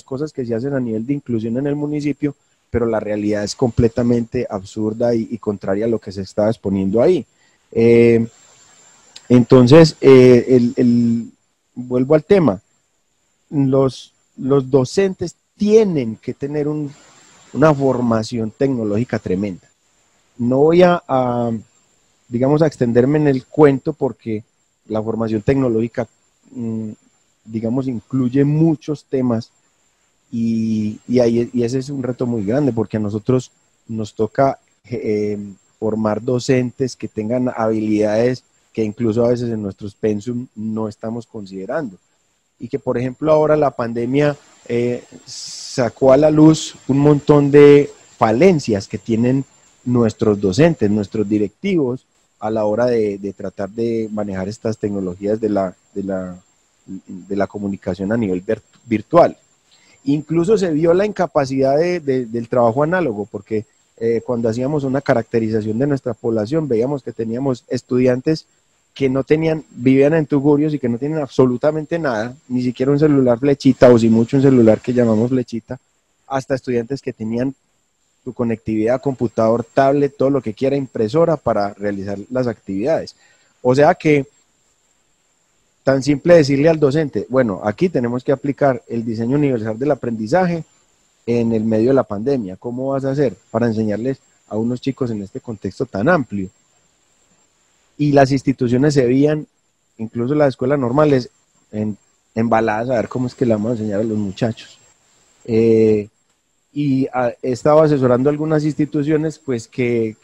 cosas que se hacen a nivel de inclusión en el municipio, pero la realidad es completamente absurda y contraria a lo que se está exponiendo ahí. Entonces, vuelvo al tema, los docentes tienen que tener una formación tecnológica tremenda. No voy digamos, a extenderme en el cuento porque la formación tecnológica, digamos, incluye muchos temas y ese es un reto muy grande porque a nosotros nos toca formar docentes que tengan habilidades que incluso a veces en nuestros pensum no estamos considerando. Y que, por ejemplo, ahora la pandemia sacó a la luz un montón de falencias que tienen nuestros docentes, nuestros directivos, a la hora de tratar de manejar estas tecnologías de la comunicación a nivel virtual. Incluso se vio la incapacidad del trabajo análogo, porque cuando hacíamos una caracterización de nuestra población, veíamos que teníamos estudiantes que vivían en tugurios y que no tienen absolutamente nada, ni siquiera un celular flechita, o si mucho un celular que llamamos flechita, hasta estudiantes que tenían su conectividad, computador, tablet, todo lo que quiera, impresora para realizar las actividades. O sea que, tan simple decirle al docente, bueno, aquí tenemos que aplicar el diseño universal del aprendizaje en el medio de la pandemia. ¿Cómo vas a hacer para enseñarles a unos chicos en este contexto tan amplio? Y las instituciones se veían, incluso las escuelas normales, embaladas a ver cómo es que le vamos a enseñar a los muchachos. He estado asesorando a algunas instituciones pues que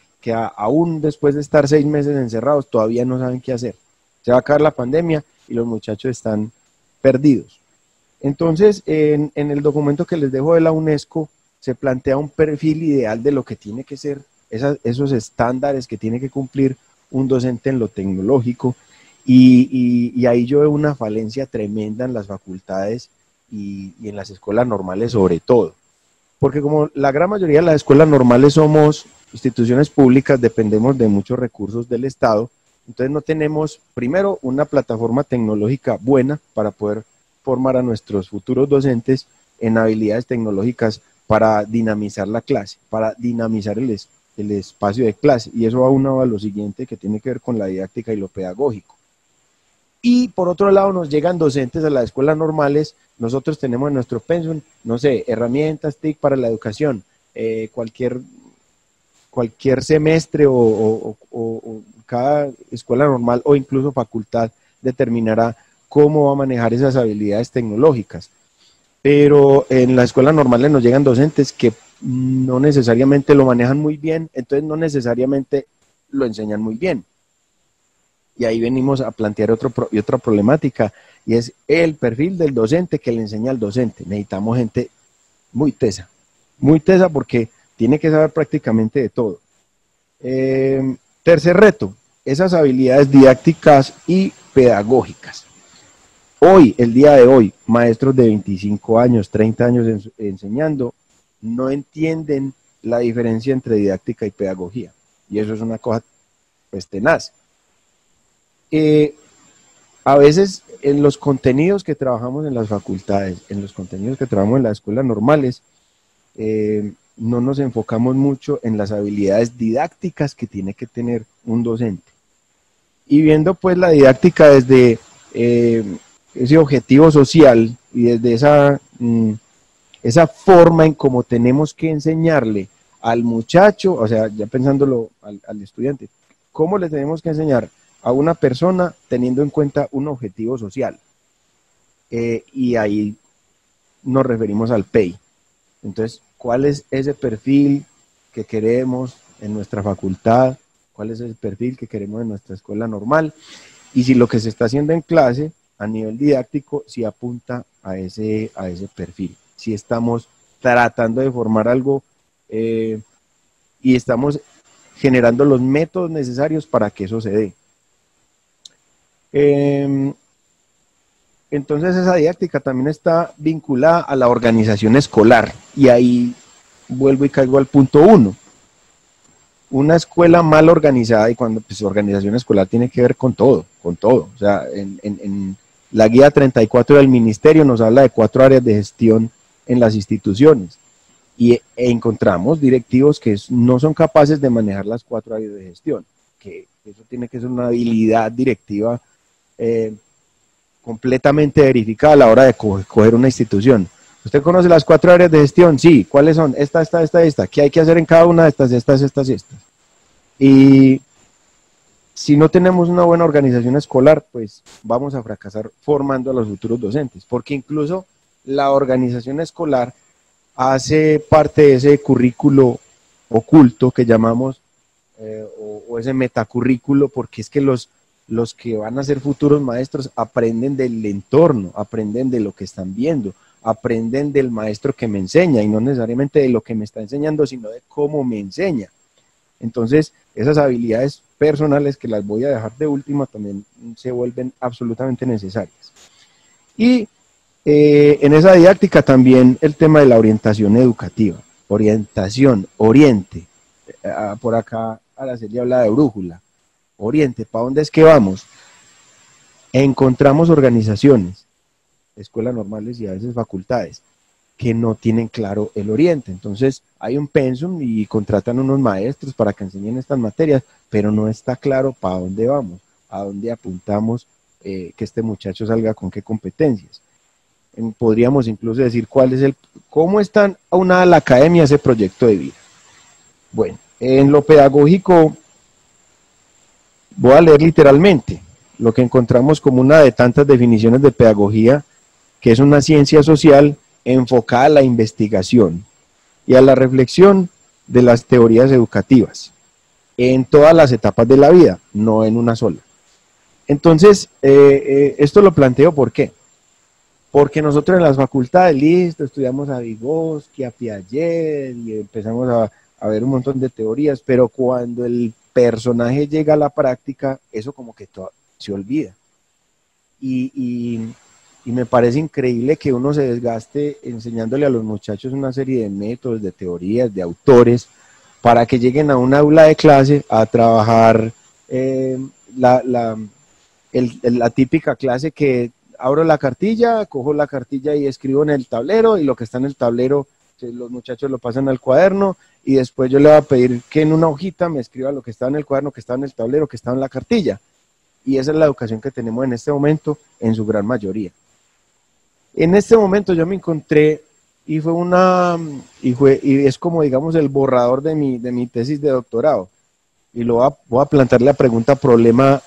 aún después de estar 6 meses encerrados todavía no saben qué hacer. Se va a acabar la pandemia y los muchachos están perdidos. Entonces, en el documento que les dejo de la UNESCO, se plantea un perfil ideal de lo que tiene que ser, esos estándares que tiene que cumplir un docente en lo tecnológico, y ahí yo veo una falencia tremenda en las facultades y en las escuelas normales sobre todo. Porque como la gran mayoría de las escuelas normales somos instituciones públicas, dependemos de muchos recursos del Estado, entonces no tenemos, primero, una plataforma tecnológica buena para poder formar a nuestros futuros docentes en habilidades tecnológicas para dinamizar la clase, para dinamizar el espacio de clase, y eso va unado a lo siguiente que tiene que ver con la didáctica y lo pedagógico. Y por otro lado nos llegan docentes a las escuelas normales, nosotros tenemos en nuestro pensum, no sé, herramientas TIC para la educación, cualquier semestre o cada escuela normal o incluso facultad determinará cómo va a manejar esas habilidades tecnológicas. Pero en las escuelas normales nos llegan docentes que no necesariamente lo manejan muy bien, entonces no necesariamente lo enseñan muy bien. Y ahí venimos a plantear otra problemática, y es el perfil del docente que le enseña al docente. Necesitamos gente muy tesa porque tiene que saber prácticamente de todo. Tercer reto, esas habilidades didácticas y pedagógicas. Hoy, el día de hoy, maestros de 25 años, 30 años enseñando, no entienden la diferencia entre didáctica y pedagogía. Y eso es una cosa, pues, tenaz. A veces en los contenidos que trabajamos en las facultades, en los contenidos que trabajamos en las escuelas normales, no nos enfocamos mucho en las habilidades didácticas que tiene que tener un docente. Y viendo pues la didáctica desde ese objetivo social y desde esa forma en cómo tenemos que enseñarle al muchacho, o sea, ya pensándolo al estudiante, ¿cómo le tenemos que enseñar a una persona teniendo en cuenta un objetivo social? Y ahí nos referimos al PEI. Entonces, ¿cuál es ese perfil que queremos en nuestra facultad? ¿Cuál es el perfil que queremos en nuestra escuela normal? Y si lo que se está haciendo en clase a nivel didáctico, si apunta a ese perfil. Si estamos tratando de formar algo y estamos generando los métodos necesarios para que eso se dé. Entonces esa didáctica también está vinculada a la organización escolar, y ahí vuelvo y caigo al punto 1. Una escuela mal organizada, y cuando pues organización escolar tiene que ver con todo, o sea, en la guía 34 del ministerio nos habla de 4 áreas de gestión en las instituciones, e encontramos directivos que no son capaces de manejar las 4 áreas de gestión, que eso tiene que ser una habilidad directiva completamente verificada a la hora de coger una institución. ¿Usted conoce las 4 áreas de gestión? Sí. ¿Cuáles son? Esta. ¿Qué hay que hacer en cada una de estas? Y si no tenemos una buena organización escolar, pues vamos a fracasar formando a los futuros docentes, porque incluso la organización escolar hace parte de ese currículo oculto que llamamos, o ese metacurrículo, porque es que los que van a ser futuros maestros aprenden del entorno, aprenden de lo que están viendo, aprenden del maestro que me enseña, y no necesariamente de lo que me está enseñando, sino de cómo me enseña. Entonces, esas habilidades personales, que las voy a dejar de última, también se vuelven absolutamente necesarias. Y en esa didáctica también el tema de la orientación educativa, oriente, por acá Araceli habla de brújula, oriente, ¿para dónde es que vamos? Encontramos organizaciones, escuelas normales y a veces facultades, que no tienen claro el oriente. Entonces hay un pensum y contratan unos maestros para que enseñen estas materias, pero no está claro para dónde vamos, a dónde apuntamos, que este muchacho salga con qué competencias. Podríamos incluso decir cómo está aunada la academia a ese proyecto de vida. Bueno, en lo pedagógico voy a leer literalmente lo que encontramos como una de tantas definiciones de pedagogía, que es una ciencia social enfocada a la investigación y a la reflexión de las teorías educativas en todas las etapas de la vida, no en una sola. Entonces, esto lo planteo, ¿por qué? Porque nosotros en las facultades, listo, estudiamos a Vygotsky, a Piaget, y empezamos a ver un montón de teorías, pero cuando el personaje llega a la práctica, eso como que todo se olvida. Y me parece increíble que uno se desgaste enseñándole a los muchachos una serie de métodos, de teorías, de autores, para que lleguen a un aula de clase a trabajar la típica clase que abro la cartilla, cojo la cartilla y escribo en el tablero, y lo que está en el tablero los muchachos lo pasan al cuaderno, y después yo le voy a pedir que en una hojita me escriba lo que estaba en el cuaderno, que estaba en el tablero, que estaba en la cartilla. Y esa es la educación que tenemos en este momento en su gran mayoría. En este momento yo me encontré, y es como, digamos, el borrador de mi tesis de doctorado, y voy a plantear la pregunta problema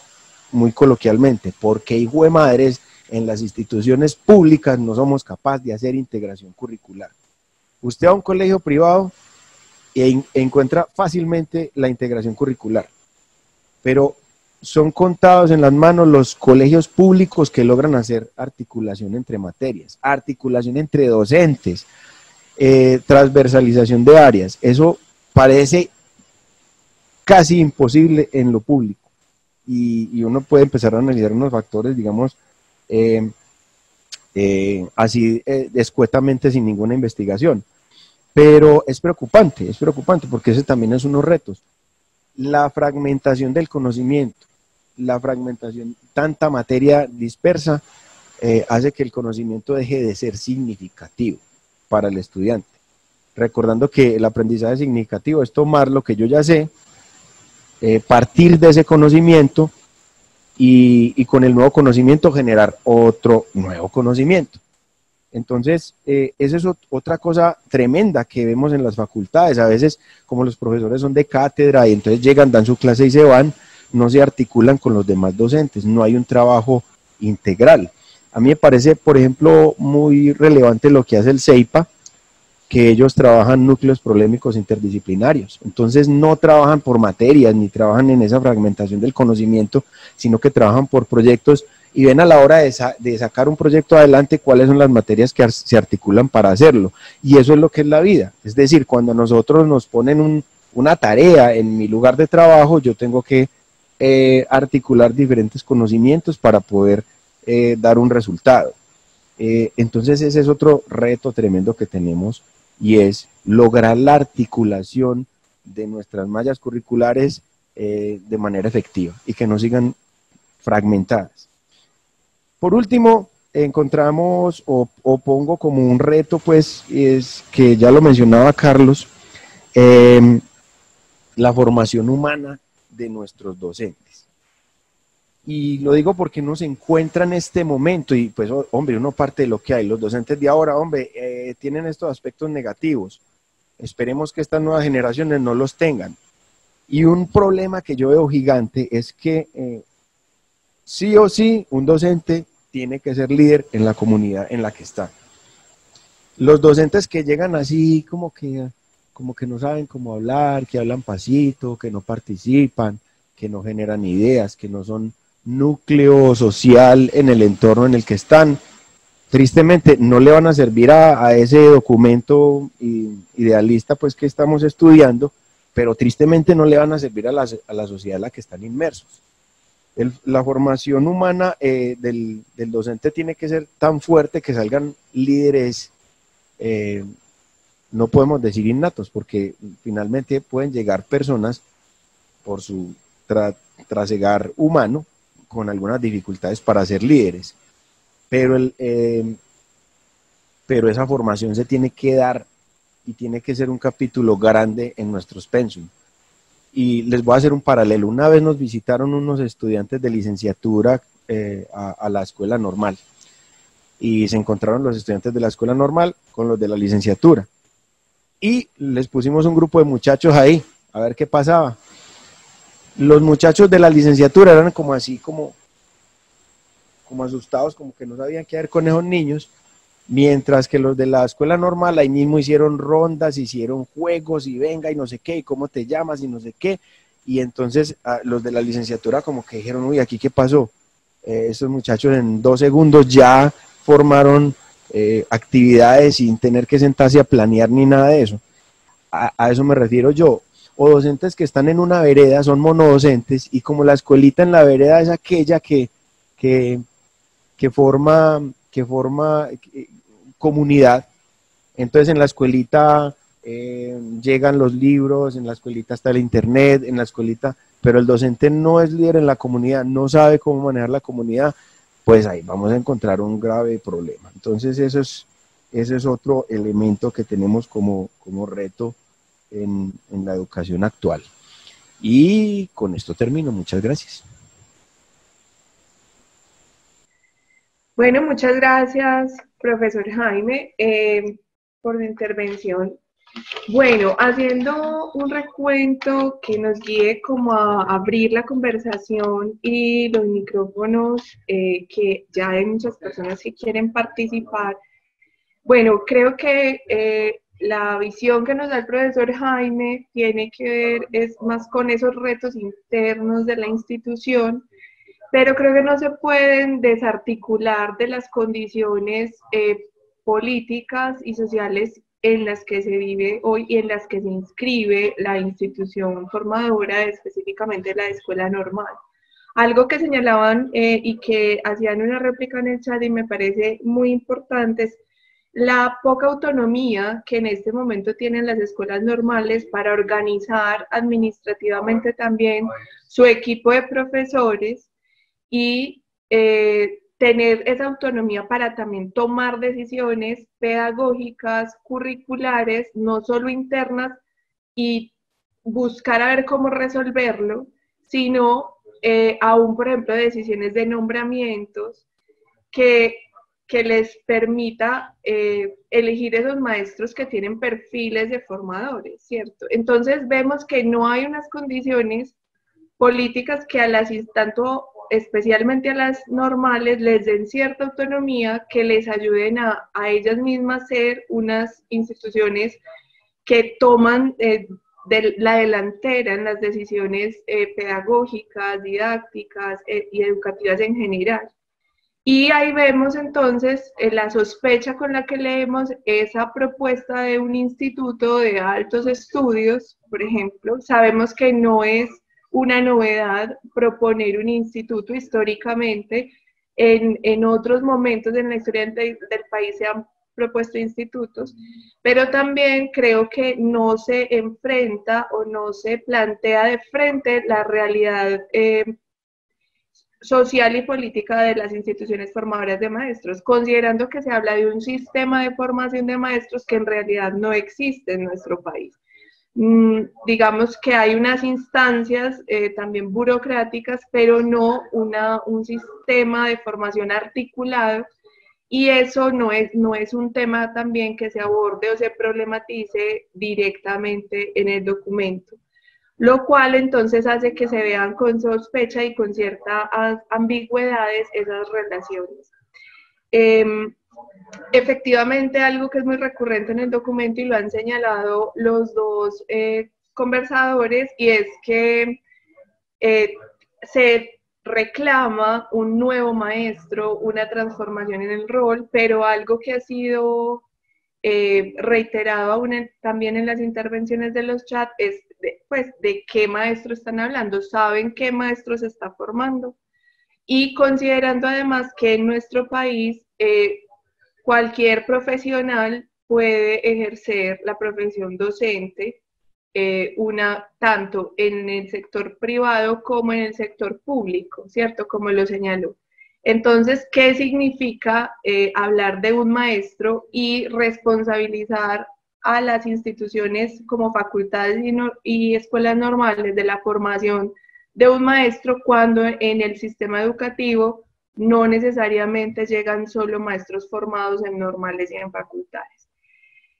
muy coloquialmente: ¿por qué, hijo de madres, en las instituciones públicas no somos capaces de hacer integración curricular? Usted va a un colegio privado e encuentra fácilmente la integración curricular, pero son contados en las manos los colegios públicos que logran hacer articulación entre materias, articulación entre docentes, transversalización de áreas. Eso parece casi imposible en lo público, y uno puede empezar a analizar unos factores, digamos, así escuetamente, sin ninguna investigación. Pero es preocupante porque ese también es unos retos. La fragmentación del conocimiento, la fragmentación, tanta materia dispersa, hace que el conocimiento deje de ser significativo para el estudiante. Recordando que el aprendizaje significativo es tomar lo que yo ya sé, partir de ese conocimiento y con el nuevo conocimiento generar otro nuevo conocimiento. Entonces, esa es otra cosa tremenda que vemos en las facultades. A veces, como los profesores son de cátedra y entonces llegan, dan su clase y se van, no se articulan con los demás docentes, no hay un trabajo integral. A mí me parece, por ejemplo, muy relevante lo que hace el CEIPA, que ellos trabajan núcleos problemáticos interdisciplinarios. Entonces no trabajan por materias, ni trabajan en esa fragmentación del conocimiento, sino que trabajan por proyectos, y ven a la hora de sacar un proyecto adelante cuáles son las materias que se articulan para hacerlo. Y eso es lo que es la vida. Es decir, cuando a nosotros nos ponen una tarea en mi lugar de trabajo, yo tengo que articular diferentes conocimientos para poder dar un resultado. Entonces ese es otro reto tremendo que tenemos, y es lograr la articulación de nuestras mallas curriculares de manera efectiva y que no sigan fragmentadas. Por último, encontramos o pongo como un reto, pues, es que ya lo mencionaba Carlos, la formación humana de nuestros docentes. Y lo digo porque uno se encuentra en este momento y pues, hombre, uno parte de lo que hay. Los docentes de ahora, hombre, tienen estos aspectos negativos. Esperemos que estas nuevas generaciones no los tengan. Y un problema que yo veo gigante es que sí o sí un docente tiene que ser líder en la comunidad en la que está. Los docentes que llegan así como que no saben cómo hablar, que hablan pasito, que no participan, que no generan ideas, que no son núcleo social en el entorno en el que están, tristemente no le van a servir a ese documento idealista pues que estamos estudiando, pero tristemente no le van a servir a la sociedad en la que están inmersos. La formación humana del docente tiene que ser tan fuerte que salgan líderes, no podemos decir innatos, porque finalmente pueden llegar personas por su trasegar humano con algunas dificultades para ser líderes, pero esa formación se tiene que dar y tiene que ser un capítulo grande en nuestros pensum. Y les voy a hacer un paralelo. Una vez nos visitaron unos estudiantes de licenciatura a la escuela normal y se encontraron los estudiantes de la escuela normal con los de la licenciatura y les pusimos un grupo de muchachos ahí a ver qué pasaba. Los muchachos de la licenciatura eran como así, como asustados, como que no sabían qué hacer con esos niños, mientras que los de la escuela normal ahí mismo hicieron rondas, hicieron juegos y venga y no sé qué, y cómo te llamas y no sé qué, y entonces los de la licenciatura como que dijeron, uy, ¿aquí qué pasó? Estos muchachos en 2 segundos ya formaron actividades sin tener que sentarse a planear ni nada de eso. A eso me refiero yo. O docentes que están en una vereda, son monodocentes, y como la escuelita en la vereda es aquella que forma comunidad, entonces en la escuelita llegan los libros, en la escuelita está el internet, en la escuelita, pero el docente no es líder en la comunidad, no sabe cómo manejar la comunidad, pues ahí vamos a encontrar un grave problema. Entonces ese es otro elemento que tenemos como reto en la educación actual. Y con esto termino. Muchas gracias. Bueno, muchas gracias, profesor Jaime, por su intervención. Bueno, haciendo un recuento que nos guíe como a abrir la conversación y los micrófonos, que ya hay muchas personas que quieren participar. Bueno, creo que la visión que nos da el profesor Jaime tiene que ver es más con esos retos internos de la institución, pero creo que no se pueden desarticular de las condiciones políticas y sociales en las que se vive hoy y en las que se inscribe la institución formadora, específicamente la escuela normal. Algo que señalaban y que hacían una réplica en el chat y me parece muy importante es la poca autonomía que en este momento tienen las escuelas normales para organizar administrativamente también su equipo de profesores y tener esa autonomía para también tomar decisiones pedagógicas, curriculares, no solo internas, y buscar a ver cómo resolverlo, sino aún, por ejemplo, decisiones de nombramientos que les permita elegir esos maestros que tienen perfiles de formadores, ¿cierto? Entonces vemos que no hay unas condiciones políticas que tanto especialmente a las normales les den cierta autonomía que les ayuden a ellas mismas ser unas instituciones que toman la delantera en las decisiones pedagógicas, didácticas y educativas en general. Y ahí vemos entonces la sospecha con la que leemos esa propuesta de un instituto de altos estudios, por ejemplo. Sabemos que no es una novedad proponer un instituto históricamente. En otros momentos en la historia del país se han propuesto institutos, pero también creo que no se enfrenta o no se plantea de frente la realidad social y política de las instituciones formadoras de maestros, considerando que se habla de un sistema de formación de maestros que en realidad no existe en nuestro país. Digamos que hay unas instancias también burocráticas, pero no un sistema de formación articulado, y eso no es un tema también que se aborde o se problematice directamente en el documento, lo cual entonces hace que se vean con sospecha y con ciertas ambigüedades esas relaciones. Efectivamente, algo que es muy recurrente en el documento y lo han señalado los dos conversadores, y es que se reclama un nuevo maestro, una transformación en el rol, pero algo que ha sido reiterado aún también en las intervenciones de los chats es de qué maestro están hablando, saben qué maestro se está formando, y considerando además que en nuestro país cualquier profesional puede ejercer la profesión docente, tanto en el sector privado como en el sector público, ¿cierto? Como lo señaló. Entonces, ¿qué significa hablar de un maestro y responsabilizar a las instituciones como facultades y escuelas normales de la formación de un maestro cuando en el sistema educativo no necesariamente llegan solo maestros formados en normales y en facultades?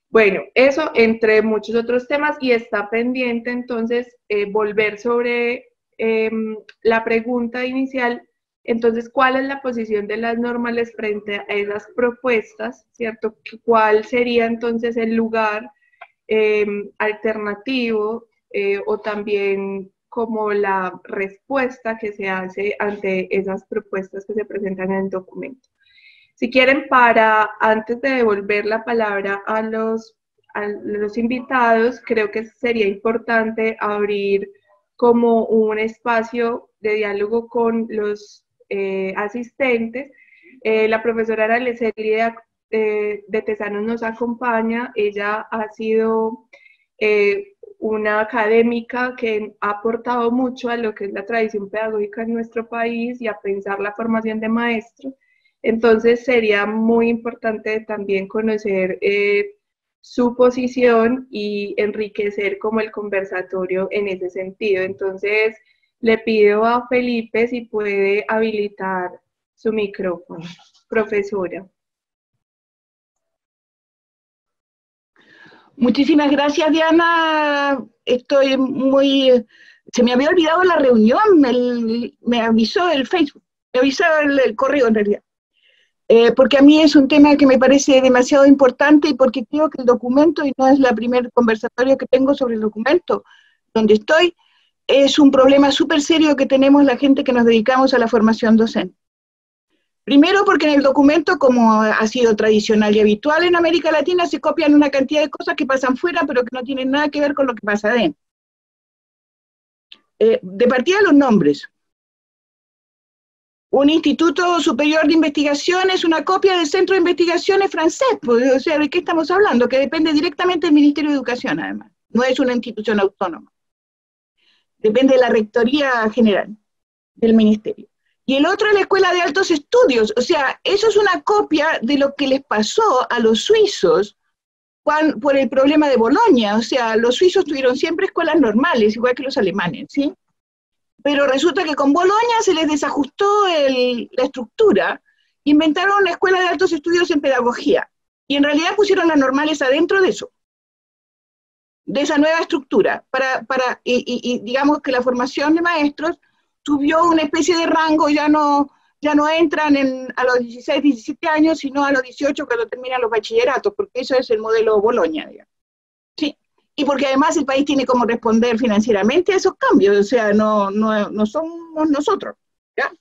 Bueno, eso entre muchos otros temas, y está pendiente entonces volver sobre la pregunta inicial. Entonces, ¿cuál es la posición de las normales frente a esas propuestas, ¿cierto? ¿Cuál sería entonces el lugar alternativo o también como la respuesta que se hace ante esas propuestas que se presentan en el documento? Si quieren, antes de devolver la palabra a los invitados, creo que sería importante abrir como un espacio de diálogo con los asistentes. La profesora Araceli de Tesanos nos acompaña. Ella ha sido una académica que ha aportado mucho a lo que es la tradición pedagógica en nuestro país y a pensar la formación de maestros. Entonces sería muy importante también conocer su posición y enriquecer como el conversatorio en ese sentido. Entonces le pido a Felipe si puede habilitar su micrófono. Profesora. Muchísimas gracias, Diana. Estoy muy... Se me había olvidado la reunión, me avisó el Facebook, me avisó el correo en realidad. Porque a mí es un tema que me parece demasiado importante y porque creo que el documento, y no es la primer conversatorio que tengo sobre el documento donde estoy, es un problema súper serio que tenemos la gente que nos dedicamos a la formación docente. Primero porque en el documento, como ha sido tradicional y habitual en América Latina, se copian una cantidad de cosas que pasan fuera, pero que no tienen nada que ver con lo que pasa adentro. De partida, los nombres. Un instituto superior de investigación es una copia del centro de investigaciones francés, pues, o sea, ¿de qué estamos hablando? Que depende directamente del Ministerio de Educación, además. No es una institución autónoma. Depende de la Rectoría General del Ministerio. Y el otro es la Escuela de Altos Estudios, o sea, eso es una copia de lo que les pasó a los suizos por el problema de Bolonia. O sea, los suizos tuvieron siempre escuelas normales, igual que los alemanes, ¿sí? Pero resulta que con Bolonia se les desajustó la estructura, inventaron una escuela de altos estudios en pedagogía, y en realidad pusieron las normales adentro de eso, de esa nueva estructura, y digamos que la formación de maestros subió una especie de rango, ya no entran a los 16, 17 años, sino a los 18 cuando terminan los bachilleratos, porque eso es el modelo Bolonia, digamos. Sí. Y porque además el país tiene como responder financieramente a esos cambios, o sea, no somos nosotros, ¿ya?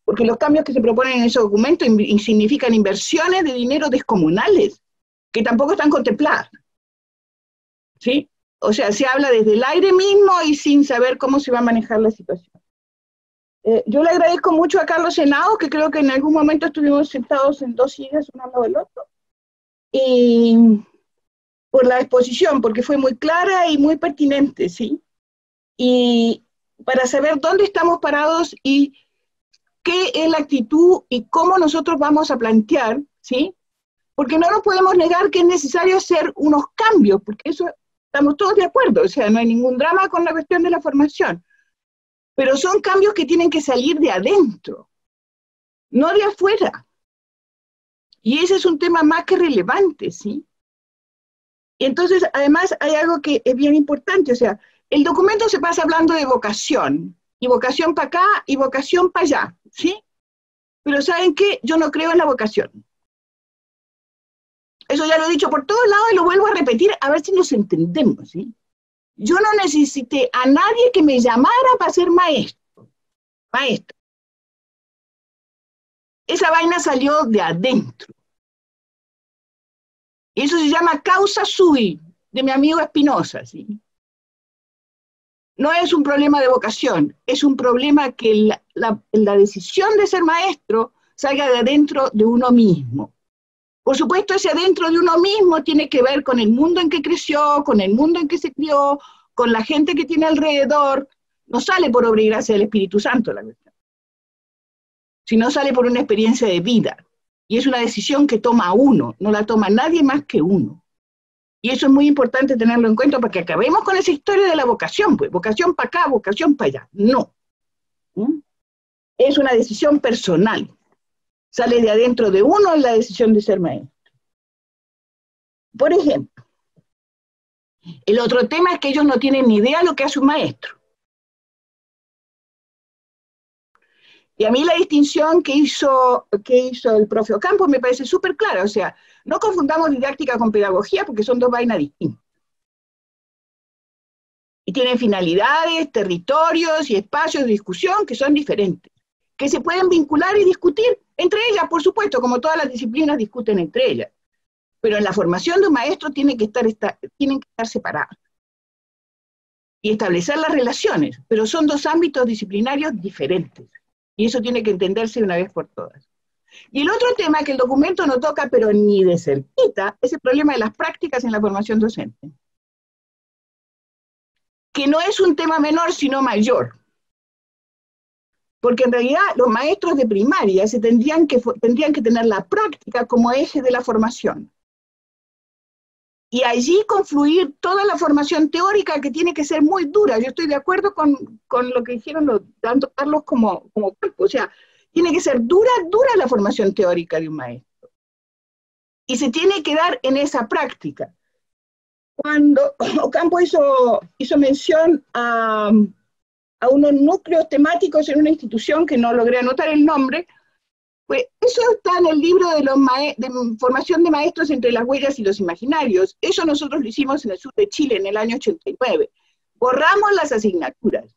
Porque los cambios que se proponen en ese documento significan inversiones de dinero descomunales, que tampoco están contempladas, ¿sí? O sea, se habla desde el aire mismo y sin saber cómo se va a manejar la situación. Yo le agradezco mucho a Carlos Henao, que creo que en algún momento estuvimos sentados en dos sillas, uno al lado del otro, y por la exposición, porque fue muy clara y muy pertinente, ¿sí? Y para saber dónde estamos parados y qué es la actitud y cómo nosotros vamos a plantear, ¿sí? Porque no nos podemos negar que es necesario hacer unos cambios, porque eso estamos todos de acuerdo, o sea, no hay ningún drama con la cuestión de la formación. Pero son cambios que tienen que salir de adentro, no de afuera. Y ese es un tema más que relevante, ¿sí? Y entonces, además, hay algo que es bien importante, o sea, el documento se pasa hablando de vocación, y vocación para acá, y vocación para allá, ¿sí? Pero ¿saben qué? Yo no creo en la vocación. Eso ya lo he dicho por todos lados y lo vuelvo a repetir, a ver si nos entendemos, ¿sí? Yo no necesité a nadie que me llamara para ser maestro. Maestro. Esa vaina salió de adentro. Y eso se llama causa sui, de mi amigo Espinosa, ¿sí? No es un problema de vocación, es un problema que la decisión de ser maestro salga de adentro de uno mismo. Por supuesto, ese adentro de uno mismo tiene que ver con el mundo en que creció, con el mundo en que se crió, con la gente que tiene alrededor. No sale por obra y gracia del Espíritu Santo la cuestión, sino sale por una experiencia de vida. Y es una decisión que toma uno, no la toma nadie más que uno. Y eso es muy importante tenerlo en cuenta para que acabemos con esa historia de la vocación, pues vocación para acá, vocación para allá. No. Es una decisión personal. Sale de adentro de uno la decisión de ser maestro. Por ejemplo, el otro tema es que ellos no tienen ni idea de lo que hace un maestro. Y a mí la distinción que hizo el profe Ocampo me parece súper clara, o sea, no confundamos didáctica con pedagogía porque son dos vainas distintas. Y tienen finalidades, territorios y espacios de discusión que son diferentes, que se pueden vincular y discutir entre ellas, por supuesto, como todas las disciplinas discuten entre ellas. Pero en la formación de un maestro tienen que estar separadas y establecer las relaciones, pero son dos ámbitos disciplinarios diferentes. Y eso tiene que entenderse de una vez por todas. Y el otro tema que el documento no toca, pero ni de cerquita, es el problema de las prácticas en la formación docente. Que no es un tema menor, sino mayor. Porque en realidad los maestros de primaria tendrían que tener la práctica como eje de la formación. Y allí confluir toda la formación teórica que tiene que ser muy dura. Yo estoy de acuerdo con lo que dijeron tanto Carlos como Campo. O sea, tiene que ser dura la formación teórica de un maestro. Y se tiene que dar en esa práctica. Cuando Ocampo hizo mención a unos núcleos temáticos en una institución que no logré anotar el nombre, pues eso está en el libro de formación de maestros entre las huellas y los imaginarios. Eso nosotros lo hicimos en el sur de Chile en el año 89. Borramos las asignaturas.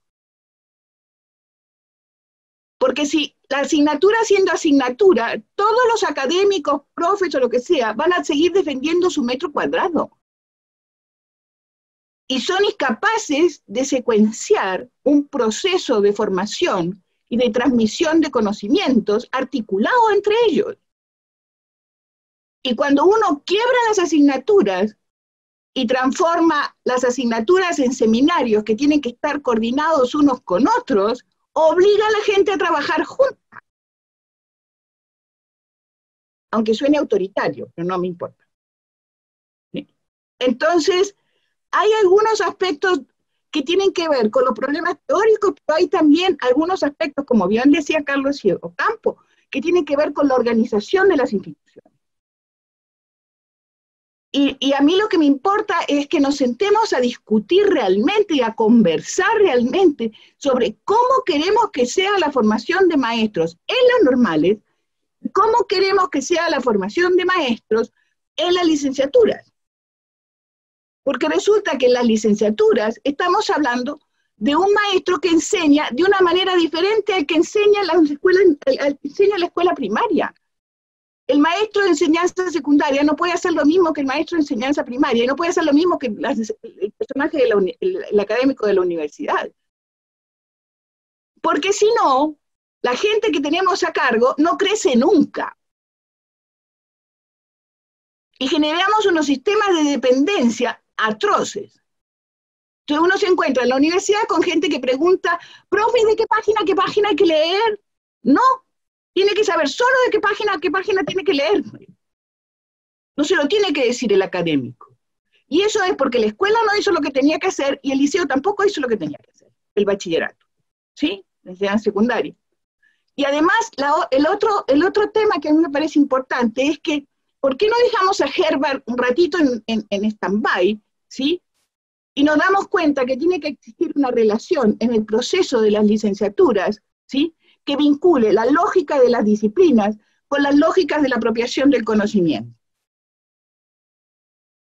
Porque si la asignatura siendo asignatura, todos los académicos, profes o lo que sea, van a seguir defendiendo su metro cuadrado. Y son incapaces de secuenciar un proceso de formación y de transmisión de conocimientos articulado entre ellos. Y cuando uno quiebra las asignaturas y transforma las asignaturas en seminarios que tienen que estar coordinados unos con otros, obliga a la gente a trabajar juntas. Aunque suene autoritario, pero no me importa. ¿Sí? Entonces, hay algunos aspectos que tienen que ver con los problemas teóricos, pero hay también algunos aspectos, como bien decía Carlos Ocampo, que tienen que ver con la organización de las instituciones. Y a mí lo que me importa es que nos sentemos a discutir realmente y a conversar realmente sobre cómo queremos que sea la formación de maestros en las normales, y cómo queremos que sea la formación de maestros en las licenciaturas. Porque resulta que en las licenciaturas estamos hablando de un maestro que enseña de una manera diferente al que enseña en la escuela primaria. El maestro de enseñanza secundaria no puede hacer lo mismo que el maestro de enseñanza primaria, y no puede hacer lo mismo que el personaje el académico de la universidad. Porque si no, la gente que tenemos a cargo no crece nunca. Y generamos unos sistemas de dependencia atroces. Entonces uno se encuentra en la universidad con gente que pregunta, profe, ¿de qué página hay que leer? No, tiene que saber solo de qué página tiene que leer. No se lo tiene que decir el académico. Y eso es porque la escuela no hizo lo que tenía que hacer y el liceo tampoco hizo lo que tenía que hacer, el bachillerato, ¿sí? La enseñanza secundaria. Y además, el otro tema que a mí me parece importante es que, ¿por qué no dejamos a Herbert un ratito en stand-by, ¿sí? Y nos damos cuenta que tiene que existir una relación en el proceso de las licenciaturas, ¿sí? Que vincule la lógica de las disciplinas con las lógicas de la apropiación del conocimiento.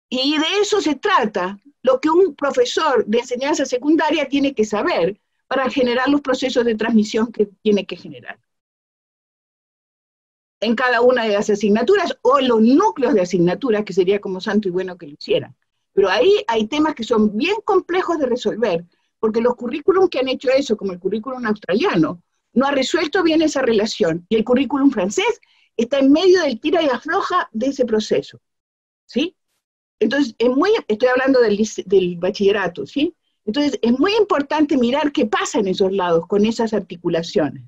Y de eso se trata lo que un profesor de enseñanza secundaria tiene que saber para generar los procesos de transmisión que tiene que generar en cada una de las asignaturas o en los núcleos de asignaturas, que sería como santo y bueno que lo hicieran. Pero ahí hay temas que son bien complejos de resolver, porque los currículums que han hecho eso, como el currículum australiano, no ha resuelto bien esa relación, y el currículum francés está en medio del tira y afloja de ese proceso, ¿sí? Entonces, estoy hablando del bachillerato, ¿sí? Entonces, es muy importante mirar qué pasa en esos lados con esas articulaciones,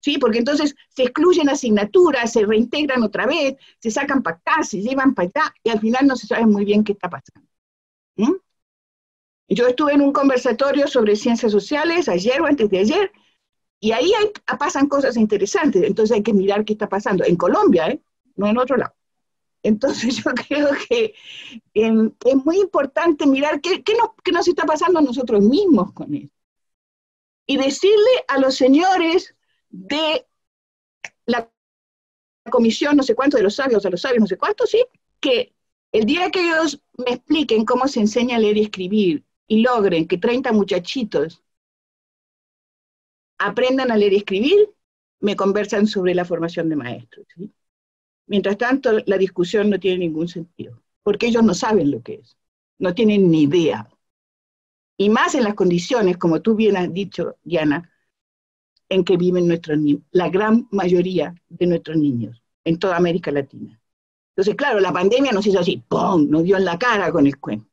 ¿sí? Porque entonces se excluyen asignaturas, se reintegran otra vez, se sacan para acá, se llevan para allá, y al final no se sabe muy bien qué está pasando. ¿Mm? Yo estuve en un conversatorio sobre ciencias sociales ayer o antes de ayer, y ahí pasan cosas interesantes, entonces hay que mirar qué está pasando. En Colombia, no en otro lado. Entonces yo creo que es muy importante mirar qué nos está pasando a nosotros mismos con esto. Y decirle a los señores de la comisión, no sé cuánto, de los sabios, no sé cuánto, sí, que el día que ellos me expliquen cómo se enseña a leer y escribir y logren que 30 muchachitos aprendan a leer y escribir, me conversan sobre la formación de maestros, ¿sí? Mientras tanto, la discusión no tiene ningún sentido, porque ellos no saben lo que es, no tienen ni idea. Y más en las condiciones, como tú bien has dicho, Diana, en que viven nuestros niños, la gran mayoría de nuestros niños, en toda América Latina. Entonces, claro, la pandemia nos hizo así, ¡pum!, nos dio en la cara con el cuento.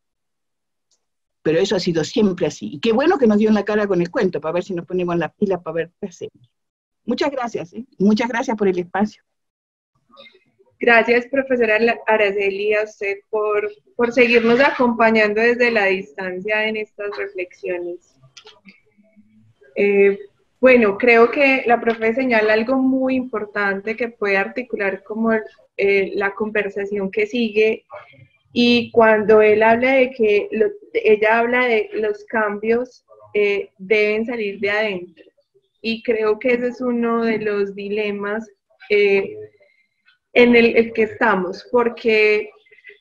Pero eso ha sido siempre así. Y qué bueno que nos dio en la cara con el cuento, para ver si nos ponemos las pilas, para ver qué hacemos. Muchas gracias, y muchas gracias por el espacio. Gracias, profesora Araceli, a usted por seguirnos acompañando desde la distancia en estas reflexiones. Bueno, creo que la profe señala algo muy importante que puede articular como la conversación que sigue, y cuando él habla de que, ella habla de los cambios deben salir de adentro, y creo que ese es uno de los dilemas en el que estamos, porque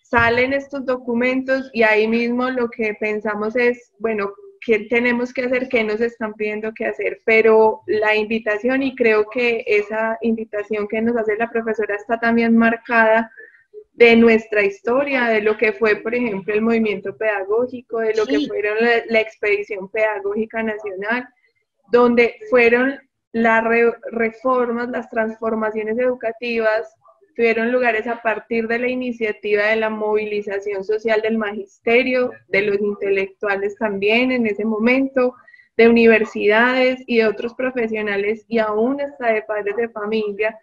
salen estos documentos y ahí mismo lo que pensamos es, bueno, ¿qué tenemos que hacer? ¿Qué nos están pidiendo que hacer? Pero la invitación, y creo que esa invitación que nos hace la profesora está también marcada de nuestra historia, de lo que fue, por ejemplo, el movimiento pedagógico, de lo que fueron la Expedición Pedagógica Nacional, donde fueron las reformas, las transformaciones educativas, tuvieron lugares a partir de la iniciativa de la movilización social del magisterio, de los intelectuales también en ese momento, de universidades y de otros profesionales, y aún hasta de padres de familia,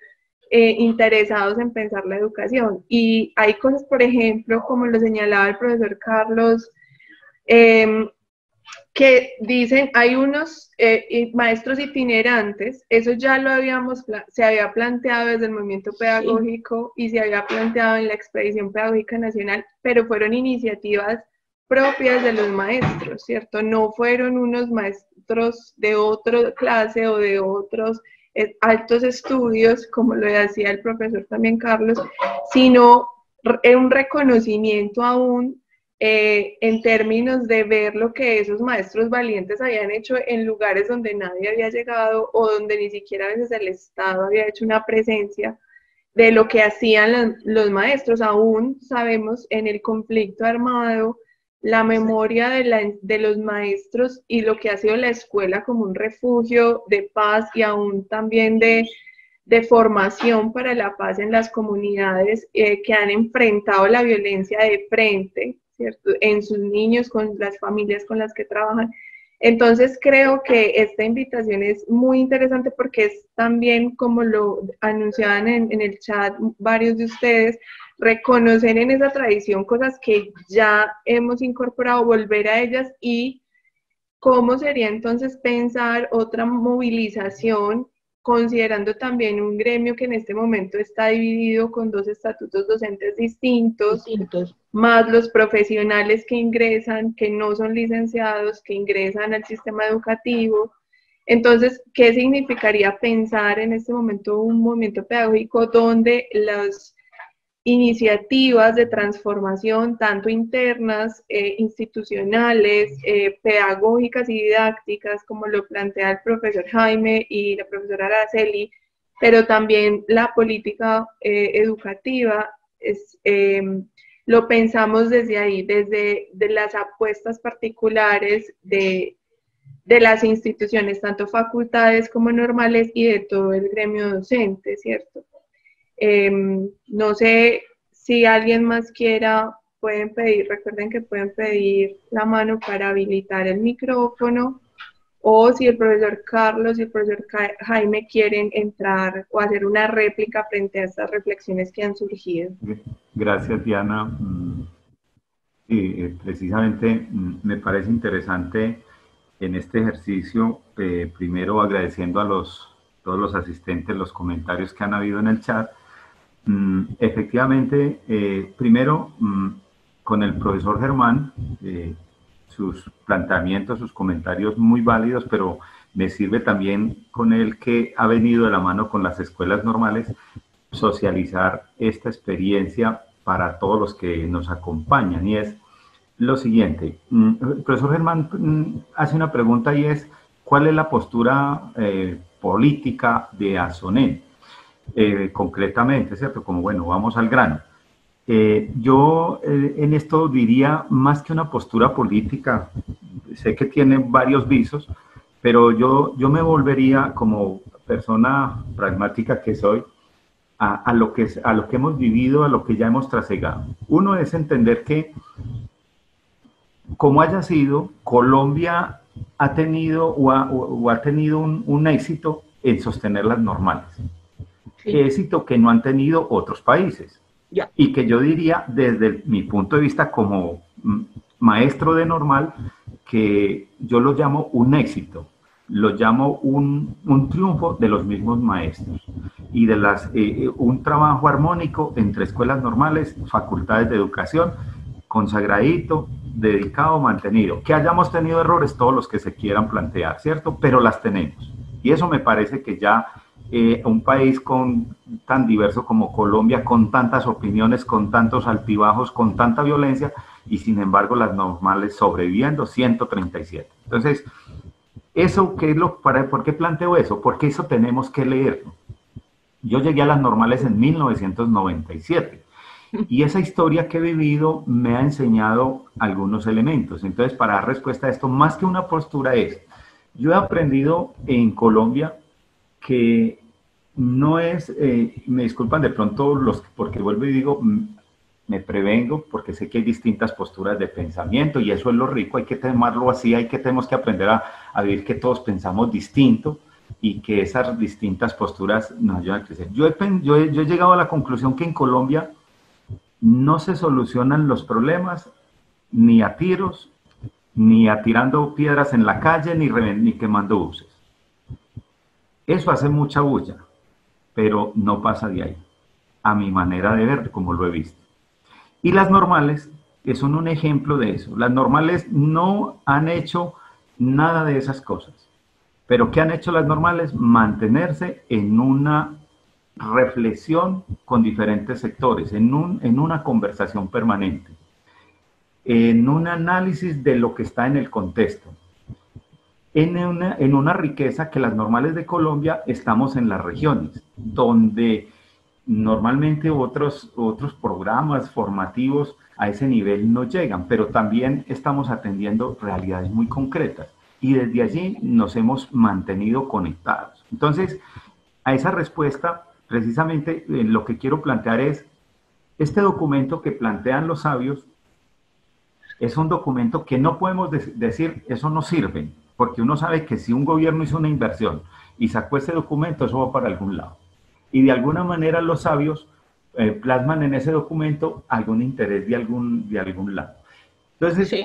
interesados en pensar la educación. Y hay cosas, por ejemplo, como lo señalaba el profesor Carlos, que dicen, hay unos maestros itinerantes, eso ya se había planteado desde el movimiento pedagógico, sí, y se había planteado en la Expedición Pedagógica Nacional, pero fueron iniciativas propias de los maestros, ¿cierto? No fueron unos maestros de otra clase o de otros altos estudios, como lo decía el profesor también Carlos, sino un reconocimiento aún en términos de ver lo que esos maestros valientes habían hecho en lugares donde nadie había llegado, o donde ni siquiera a veces el Estado había hecho una presencia de lo que hacían los maestros. Aún sabemos en el conflicto armado la memoria de los maestros y lo que ha sido la escuela como un refugio de paz, y aún también de formación para la paz en las comunidades que han enfrentado la violencia de frente, ¿cierto?, en sus niños, con las familias con las que trabajan. Entonces creo que esta invitación es muy interesante porque es también, como lo anunciaban en el chat varios de ustedes, reconocer en esa tradición cosas que ya hemos incorporado, volver a ellas, y cómo sería entonces pensar otra movilización, considerando también un gremio que en este momento está dividido con 2 estatutos docentes distintos, más los profesionales que ingresan, que no son licenciados, que ingresan al sistema educativo. Entonces, ¿qué significaría pensar en este momento un movimiento pedagógico donde las iniciativas de transformación, tanto internas, institucionales, pedagógicas y didácticas, como lo plantea el profesor Jaime y la profesora Araceli, pero también la política educativa, lo pensamos desde ahí, desde las apuestas particulares de las instituciones, tanto facultades como normales, y de todo el gremio docente, ¿cierto? No sé si alguien más quiera, pueden pedir, recuerden que pueden pedir la mano para habilitar el micrófono, o si el profesor Carlos y el profesor Jaime quieren entrar o hacer una réplica frente a estas reflexiones que han surgido. Gracias, Diana. Sí, precisamente me parece interesante en este ejercicio, primero agradeciendo a todos los asistentes los comentarios que han habido en el chat. Efectivamente, primero con el profesor Germán, sus planteamientos, sus comentarios muy válidos, pero me sirve también con él, que ha venido de la mano con las escuelas normales, socializar esta experiencia para todos los que nos acompañan, y es lo siguiente. El profesor Germán hace una pregunta, y es: ¿cuál es la postura política de ASONEN? Concretamente, ¿cierto? Como, bueno, vamos al grano. Yo en esto diría, más que una postura política, sé que tiene varios visos, pero yo me volvería, como persona pragmática que soy, a lo que hemos vivido, a lo que ya hemos trasegado. Uno es entender que, como haya sido, Colombia ha tenido o ha tenido un éxito en sostener las normales. Sí. Éxito que no han tenido otros países. Yeah. Y que yo diría, desde mi punto de vista como maestro de normal, que yo lo llamo un éxito, lo llamo un triunfo de los mismos maestros, y de un trabajo armónico entre escuelas normales, facultades de educación, consagradito, dedicado, mantenido. Que hayamos tenido errores, todos los que se quieran plantear, ¿cierto? Pero las tenemos. Y eso me parece que ya un país tan diverso como Colombia, con tantas opiniones, con tantos altibajos, con tanta violencia, y sin embargo las normales sobreviviendo, 137. Entonces, ¿eso qué es por qué planteo eso? Porque eso tenemos que leerlo. Yo llegué a las normales en 1997. Y esa historia que he vivido me ha enseñado algunos elementos. Entonces, para dar respuesta a esto, más que una postura es, yo he aprendido en Colombia que no es, me disculpan de pronto porque vuelvo y digo, me prevengo, porque sé que hay distintas posturas de pensamiento, y eso es lo rico, hay que tomarlo así, tenemos que aprender a vivir que todos pensamos distinto, y que esas distintas posturas nos ayudan a crecer. Yo he llegado a la conclusión que en Colombia no se solucionan los problemas ni a tiros, ni tirando piedras en la calle, ni quemando buses. Eso hace mucha bulla, pero no pasa de ahí, a mi manera de ver, como lo he visto. Y las normales son un ejemplo de eso. Las normales no han hecho nada de esas cosas. Pero ¿qué han hecho las normales? Mantenerse en una reflexión con diferentes sectores, en una conversación permanente, en un análisis de lo que está en el contexto, en una riqueza que las normales de Colombia estamos en las regiones, donde normalmente otros programas formativos a ese nivel no llegan, pero también estamos atendiendo realidades muy concretas, y desde allí nos hemos mantenido conectados. Entonces, a esa respuesta, precisamente lo que quiero plantear es, este documento que plantean los sabios es un documento que no podemos decir, eso no sirve, porque uno sabe que si un gobierno hizo una inversión y sacó ese documento, eso va para algún lado. Y de alguna manera los sabios plasman en ese documento algún interés de algún lado. Entonces, Sí.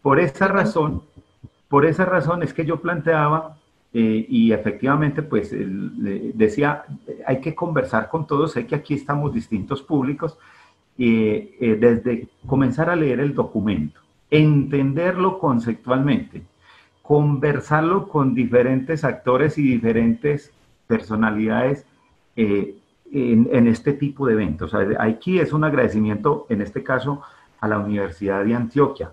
por esa razón es que yo planteaba, y efectivamente, pues, decía, hay que conversar con todos, sé que aquí estamos distintos públicos, desde comenzar a leer el documento, entenderlo conceptualmente, conversarlo con diferentes actores y diferentes personalidades en este tipo de eventos. O sea, aquí es un agradecimiento, en este caso, a la Universidad de Antioquia,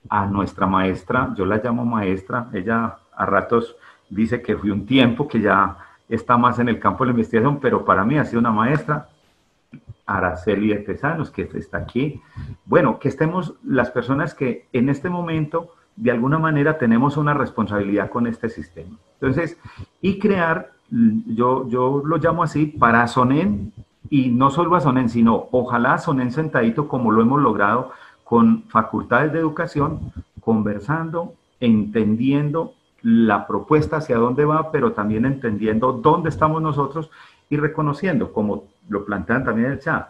a nuestra maestra, yo la llamo maestra, ella a ratos dice que fui un tiempo, que ya está más en el campo de la investigación, pero para mí ha sido una maestra, Araceli de Tesanos, que está aquí. Bueno, que estemos las personas que en este momento, de alguna manera, tenemos una responsabilidad con este sistema. Entonces, y crear, yo lo llamo así, para SONEN, y no solo a SONEN, sino ojalá SONEN sentadito, como lo hemos logrado con facultades de educación, conversando, entendiendo la propuesta hacia dónde va, pero también entendiendo dónde estamos nosotros y reconociendo, como lo plantean también en el chat,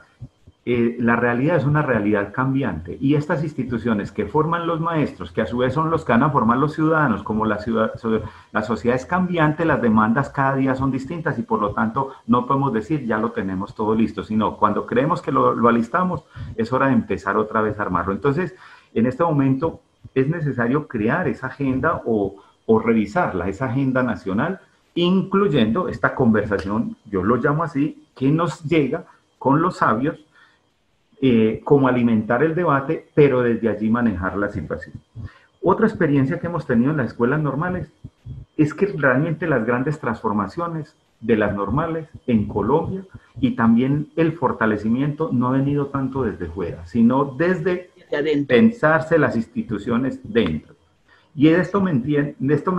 la realidad es una realidad cambiante y estas instituciones que forman los maestros, que a su vez son los que van a formar los ciudadanos, como la sociedad es cambiante, las demandas cada día son distintas y por lo tanto no podemos decir ya lo tenemos todo listo, sino cuando creemos que lo alistamos es hora de empezar otra vez a armarlo. Entonces, en este momento es necesario crear esa agenda o revisarla, esa agenda nacional, incluyendo esta conversación, yo lo llamo así, que nos llega con los sabios, como alimentar el debate, pero desde allí manejar la situación. Otra experiencia que hemos tenido en las escuelas normales es que realmente las grandes transformaciones de las normales en Colombia y también el fortalecimiento no ha venido tanto desde fuera, sino desde pensarse las instituciones dentro. Y de esto me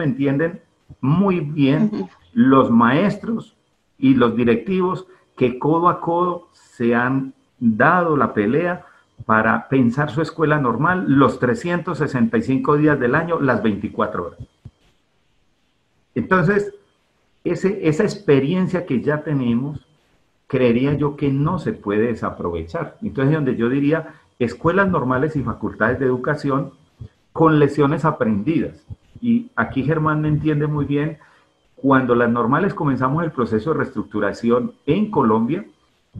entienden muy bien los maestros y los directivos que codo a codo se han dado la pelea para pensar su escuela normal los 365 días del año, las 24 horas. Entonces, esa experiencia que ya tenemos, creería yo que no se puede desaprovechar. Entonces, donde yo diría, escuelas normales y facultades de educación con lecciones aprendidas. Y aquí Germán me entiende muy bien, cuando las normales comenzamos el proceso de reestructuración en Colombia,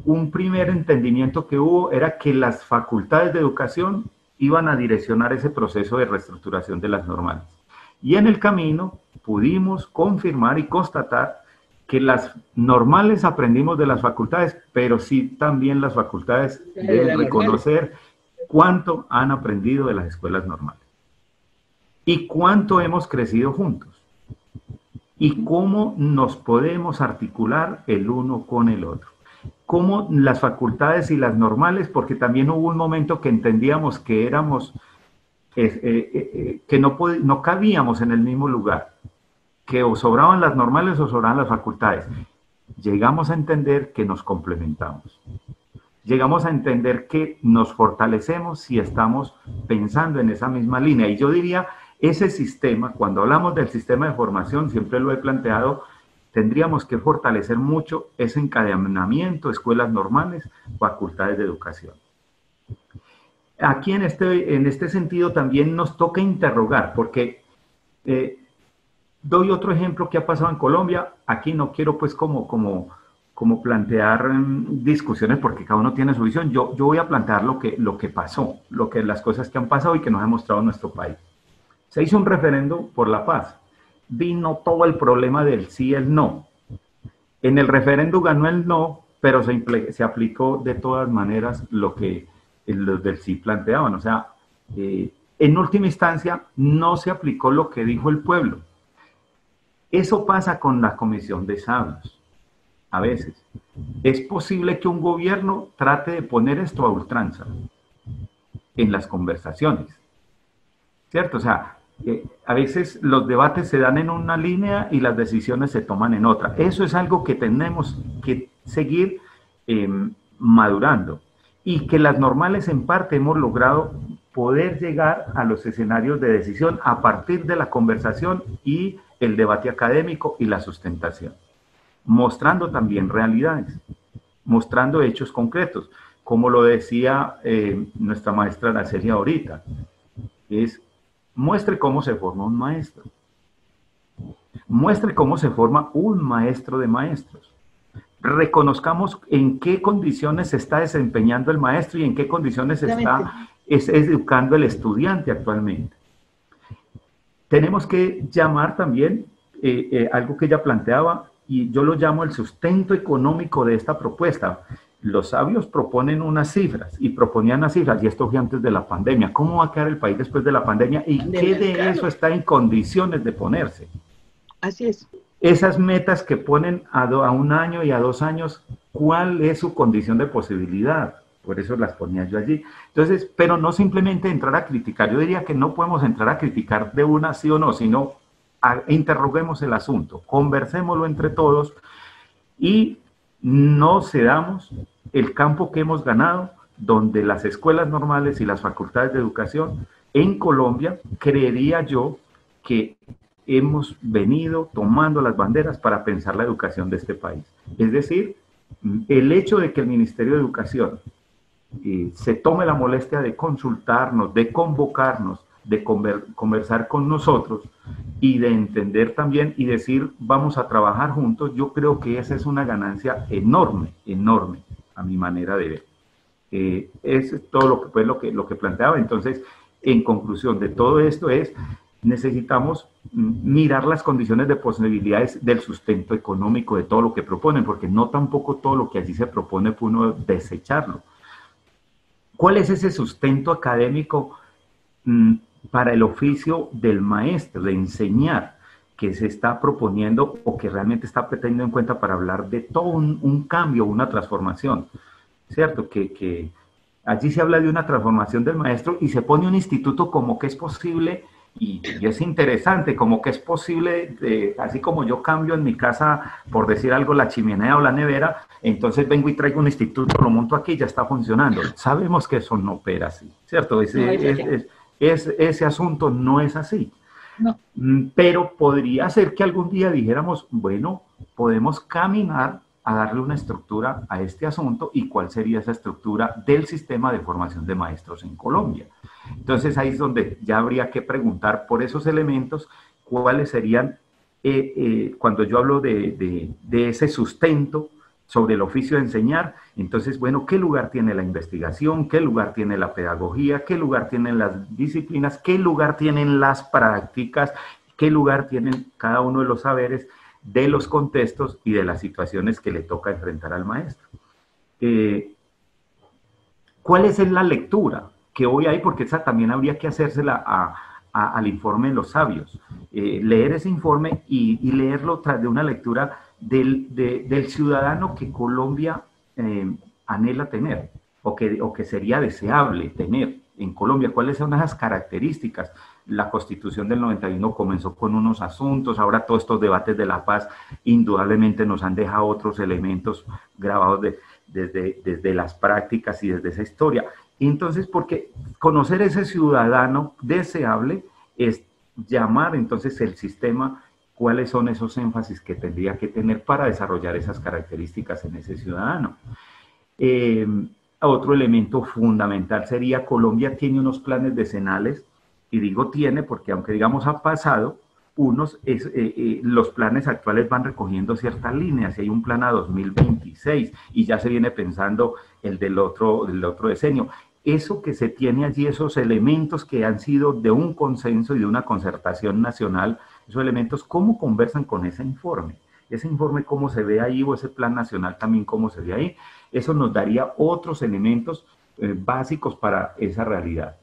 un primer entendimiento que hubo era que las facultades de educación iban a direccionar ese proceso de reestructuración de las normales. Y en el camino pudimos confirmar y constatar que las normales aprendimos de las facultades, pero sí también las facultades deben reconocer cuánto han aprendido de las escuelas normales. Y cuánto hemos crecido juntos. Y cómo nos podemos articular el uno con el otro. Cómo las facultades y las normales, porque también hubo un momento que entendíamos que éramos, que no cabíamos en el mismo lugar, que o sobraban las normales o sobraban las facultades. Llegamos a entender que nos complementamos. Llegamos a entender que nos fortalecemos si estamos pensando en esa misma línea. Y yo diría, ese sistema, cuando hablamos del sistema de formación, siempre lo he planteado, tendríamos que fortalecer mucho ese encadenamiento, escuelas normales, facultades de educación. Aquí en este sentido también nos toca interrogar, porque doy otro ejemplo que ha pasado en Colombia. Aquí no quiero pues como plantear discusiones porque cada uno tiene su visión. Yo voy a plantear lo que pasó, las cosas que han pasado y que nos ha demostrado nuestro país. Se hizo un referendo por la paz. Vino todo el problema del sí y el no. En el referendo ganó el no, pero se aplicó de todas maneras lo que los del sí planteaban. O sea, en última instancia no se aplicó lo que dijo el pueblo. Eso pasa con la Comisión de Sabios. A veces es posible que un gobierno trate de poner esto a ultranza en las conversaciones, ¿cierto? O sea, a veces los debates se dan en una línea y las decisiones se toman en otra. Eso es algo que tenemos que seguir madurando y que las normales en parte hemos logrado poder llegar a los escenarios de decisión a partir de la conversación y el debate académico y la sustentación, mostrando también realidades, mostrando hechos concretos, como lo decía nuestra maestra Araceli ahorita, muestre cómo se forma un maestro, muestre cómo se forma un maestro de maestros. Reconozcamos en qué condiciones se está desempeñando el maestro y en qué condiciones se está educando el estudiante actualmente. Tenemos que llamar también algo que ella planteaba, y yo lo llamo el sustento económico de esta propuesta. Los sabios proponen unas cifras, y proponían unas cifras, y esto fue antes de la pandemia. ¿Cómo va a quedar el país después de la pandemia? ¿Y qué de eso está en condiciones de ponerse? Así es. Esas metas que ponen a 1 año y a 2 años, ¿cuál es su condición de posibilidad? Por eso las ponía yo allí. Entonces, pero no simplemente entrar a criticar. Yo diría que no podemos entrar a criticar de una sí o no, sino interroguemos el asunto, conversémoslo entre todos y no cedamos el campo que hemos ganado, donde las escuelas normales y las facultades de educación en Colombia, creería yo que hemos venido tomando las banderas para pensar la educación de este país. Es decir, el hecho de que el Ministerio de Educación se tome la molestia de consultarnos, de convocarnos, de conversar con nosotros y de entender también y decir vamos a trabajar juntos, yo creo que esa es una ganancia enorme, enorme a mi manera de ver. Es todo lo que planteaba. Entonces, en conclusión de todo esto necesitamos mirar las condiciones de posibilidades del sustento económico de todo lo que proponen, porque no tampoco todo lo que allí se propone puede uno desecharlo. ¿Cuál es ese sustento académico para el oficio del maestro, de enseñar, que se está proponiendo o que realmente está teniendo en cuenta para hablar de todo un cambio, una transformación? ¿Cierto? Que allí se habla de una transformación del maestro y se pone un instituto como que es posible. Y es interesante, como que es posible, así como yo cambio en mi casa, por decir algo, la chimenea o la nevera, entonces vengo y traigo un instituto, lo monto aquí y ya está funcionando. Sabemos que eso no opera así, ¿cierto? Ese asunto no es así. No. Pero podría ser que algún día dijéramos, bueno, podemos caminar a darle una estructura a este asunto, y cuál sería esa estructura del sistema de formación de maestros en Colombia. Entonces ahí es donde ya habría que preguntar por esos elementos, cuáles serían, cuando yo hablo de ese sustento sobre el oficio de enseñar, entonces, bueno, ¿qué lugar tiene la investigación? ¿Qué lugar tiene la pedagogía? ¿Qué lugar tienen las disciplinas? ¿Qué lugar tienen las prácticas? ¿Qué lugar tienen cada uno de los saberes, de los contextos y de las situaciones que le toca enfrentar al maestro? ¿Cuál es la lectura que hoy hay? Porque esa también habría que hacérsela al informe de los sabios. Leer ese informe y leerlo tras de una lectura del ciudadano que Colombia anhela tener, o que sería deseable tener en Colombia. ¿Cuáles son esas características? La Constitución del 91 comenzó con unos asuntos, ahora todos estos debates de la paz indudablemente nos han dejado otros elementos grabados desde las prácticas y desde esa historia. Entonces, porque conocer ese ciudadano deseable es llamar entonces el sistema, cuáles son esos énfasis que tendría que tener para desarrollar esas características en ese ciudadano. Otro elemento fundamental sería, Colombia tiene unos planes decenales, y digo tiene porque aunque digamos ha pasado, los planes actuales van recogiendo ciertas líneas, y hay un plan a 2026 y ya se viene pensando el del otro decenio. Eso que se tiene allí, esos elementos que han sido de un consenso y de una concertación nacional, esos elementos, ¿cómo conversan con ese informe? Ese informe, ¿cómo se ve ahí? O ese plan nacional también, ¿cómo se ve ahí? Eso nos daría otros elementos básicos para esa realidad.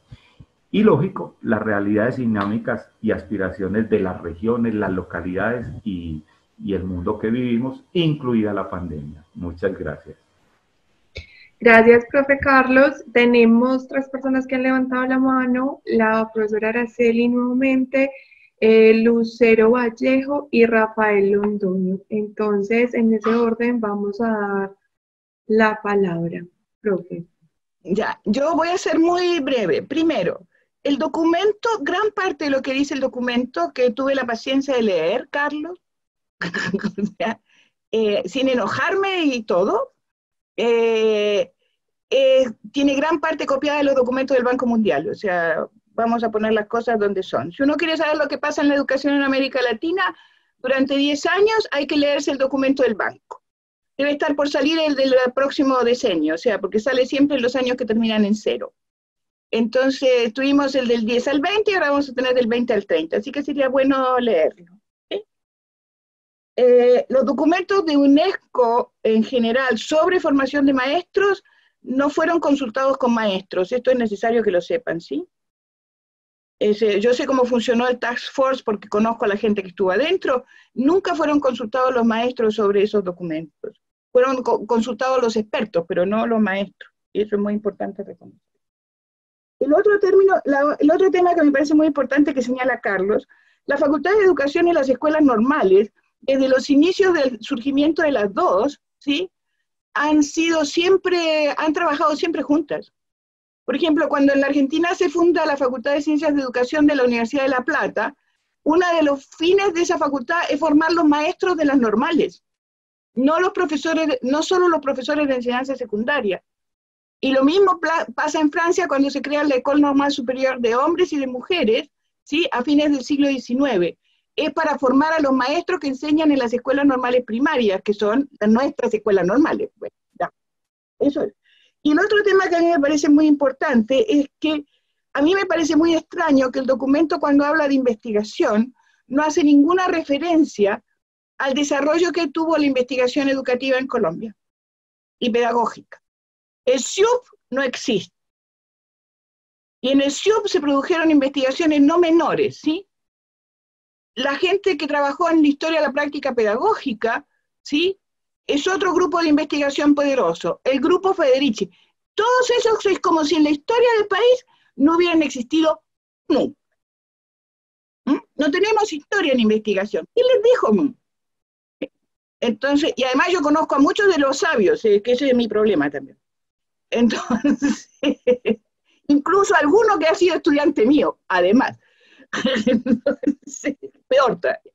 Y lógico, las realidades dinámicas y aspiraciones de las regiones, las localidades y el mundo que vivimos, incluida la pandemia. Muchas gracias. Gracias, profe Carlos. Tenemos 3 personas que han levantado la mano: la profesora Araceli nuevamente, Lucero Vallejo y Rafael Londoño. Entonces, en ese orden vamos a dar la palabra, profe. Ya, yo voy a ser muy breve. Primero, el documento, gran parte de lo que dice el documento, que tuve la paciencia de leer, Carlos, ya, sin enojarme y todo, eh, tiene gran parte copiada de los documentos del Banco Mundial. O sea, vamos a poner las cosas donde son. Si uno quiere saber lo que pasa en la educación en América Latina, durante 10 años hay que leerse el documento del banco. Debe estar por salir el del próximo decenio, o sea, porque sale siempre en los años que terminan en 0. Entonces, tuvimos el del 10 al 20 y ahora vamos a tener del 20 al 30, así que sería bueno leerlo. ¿Sí? Los documentos de UNESCO en general sobre formación de maestros no fueron consultados con maestros, esto es necesario que lo sepan, ¿sí? Yo sé cómo funcionó el Task Force porque conozco a la gente que estuvo adentro, nunca fueron consultados los maestros sobre esos documentos. Fueron consultados los expertos, pero no los maestros, y eso es muy importante reconocer. El otro tema que me parece muy importante que señala Carlos, la Facultad de Educación y las escuelas normales, desde los inicios del surgimiento de las dos, ¿sí? Han trabajado siempre juntas. Por ejemplo, cuando en la Argentina se funda la Facultad de Ciencias de Educación de la Universidad de La Plata, uno de los fines de esa facultad es formar los maestros de las normales, no los profesores, no solo los profesores de enseñanza secundaria. Y lo mismo pasa en Francia cuando se crea la École Normale Supérieure de hombres y de mujeres, ¿sí? A fines del siglo XIX. Es para formar a los maestros que enseñan en las escuelas normales primarias, que son nuestras escuelas normales. Bueno, ya. Eso es. Y el otro tema que a mí me parece muy importante es que a mí me parece muy extraño que el documento, cuando habla de investigación, no hace ninguna referencia al desarrollo que tuvo la investigación educativa en Colombia y pedagógica. El SIUP no existe. Y en el SIUP se produjeron investigaciones no menores, ¿sí? La gente que trabajó en la historia de la práctica pedagógica, ¿sí? Es otro grupo de investigación poderoso, el grupo Federici. Todos esos es como si en la historia del país no hubieran existido nunca. No tenemos historia en investigación. ¿Quién les dijo? Entonces, y además yo conozco a muchos de los sabios, que ese es mi problema también. Entonces, incluso alguno que ha sido estudiante mío, además. Entonces, peor todavía.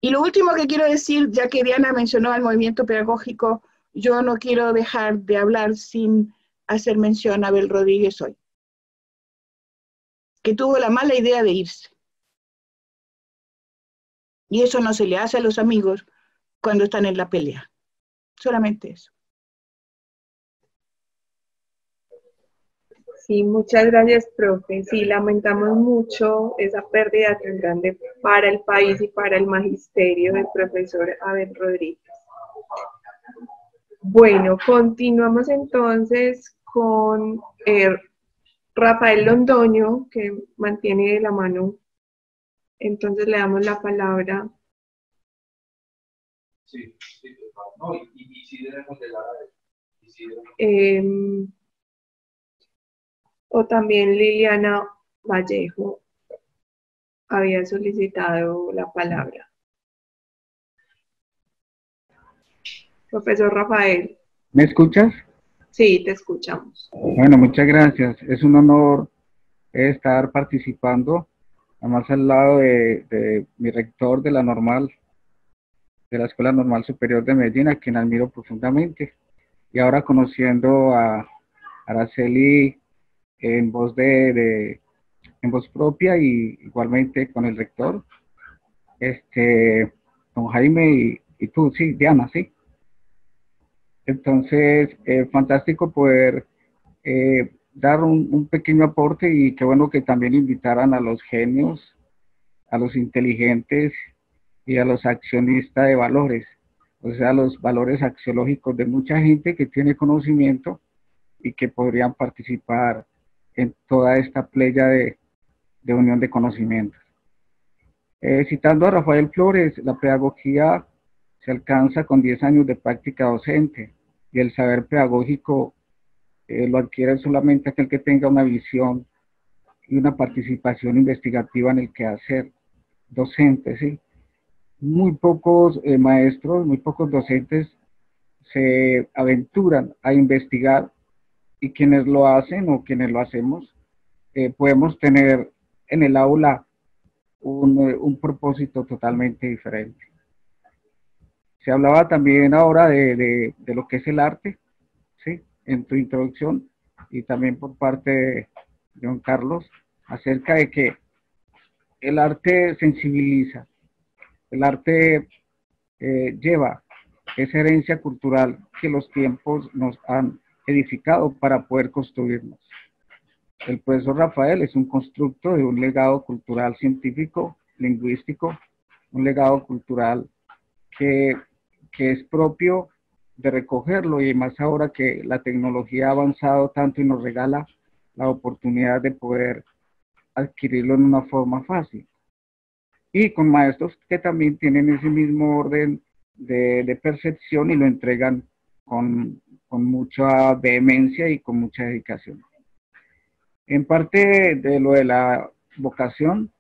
Y lo último que quiero decir, ya que Diana mencionó el movimiento pedagógico, yo no quiero dejar de hablar sin hacer mención a Abel Rodríguez hoy, que tuvo la mala idea de irse. Y eso no se le hace a los amigos cuando están en la pelea. Solamente eso. Sí, muchas gracias, profe. Sí, lamentamos mucho esa pérdida tan grande para el país y para el magisterio del profesor Abel Rodríguez. Bueno, continuamos entonces con Rafael Londoño, que mantiene la mano. Entonces le damos la palabra. Sí, no, y sí debemos de la... o también Liliana Vallejo había solicitado la palabra. Profesor Rafael. ¿Me escuchas? Sí, te escuchamos. Bueno, muchas gracias. Es un honor estar participando, además al lado de mi rector de la Normal, de la Escuela Normal Superior de Medellín, a quien admiro profundamente, y ahora conociendo a Araceli en voz en voz propia y igualmente con el rector, don Jaime y tú, sí, Diana, sí. Entonces, fantástico poder dar un pequeño aporte, y qué bueno que también invitaran a los genios, a los inteligentes y a los accionistas de valores, o sea, los valores axiológicos de mucha gente que tiene conocimiento y que podrían participar en toda esta playa de unión de conocimientos. Citando a Rafael Flores, la pedagogía se alcanza con 10 años de práctica docente, y el saber pedagógico lo adquiere solamente aquel que tenga una visión y una participación investigativa en el quehacer docente, ¿sí? Muy pocos maestros, muy pocos docentes se aventuran a investigar y quienes lo hacen o quienes lo hacemos, podemos tener en el aula un propósito totalmente diferente. Se hablaba también ahora de lo que es el arte, ¿sí? En tu introducción, y también por parte de Juan Carlos, acerca de que el arte sensibiliza, el arte lleva esa herencia cultural que los tiempos nos han edificado para poder construirnos. El profesor Rafael es un constructo de un legado cultural científico, lingüístico, un legado cultural que es propio de recogerlo, y más ahora que la tecnología ha avanzado tanto y nos regala la oportunidad de poder adquirirlo en una forma fácil. Y con maestros que también tienen ese mismo orden de percepción y lo entregan con mucha vehemencia y con mucha dedicación. En parte de lo de la vocación,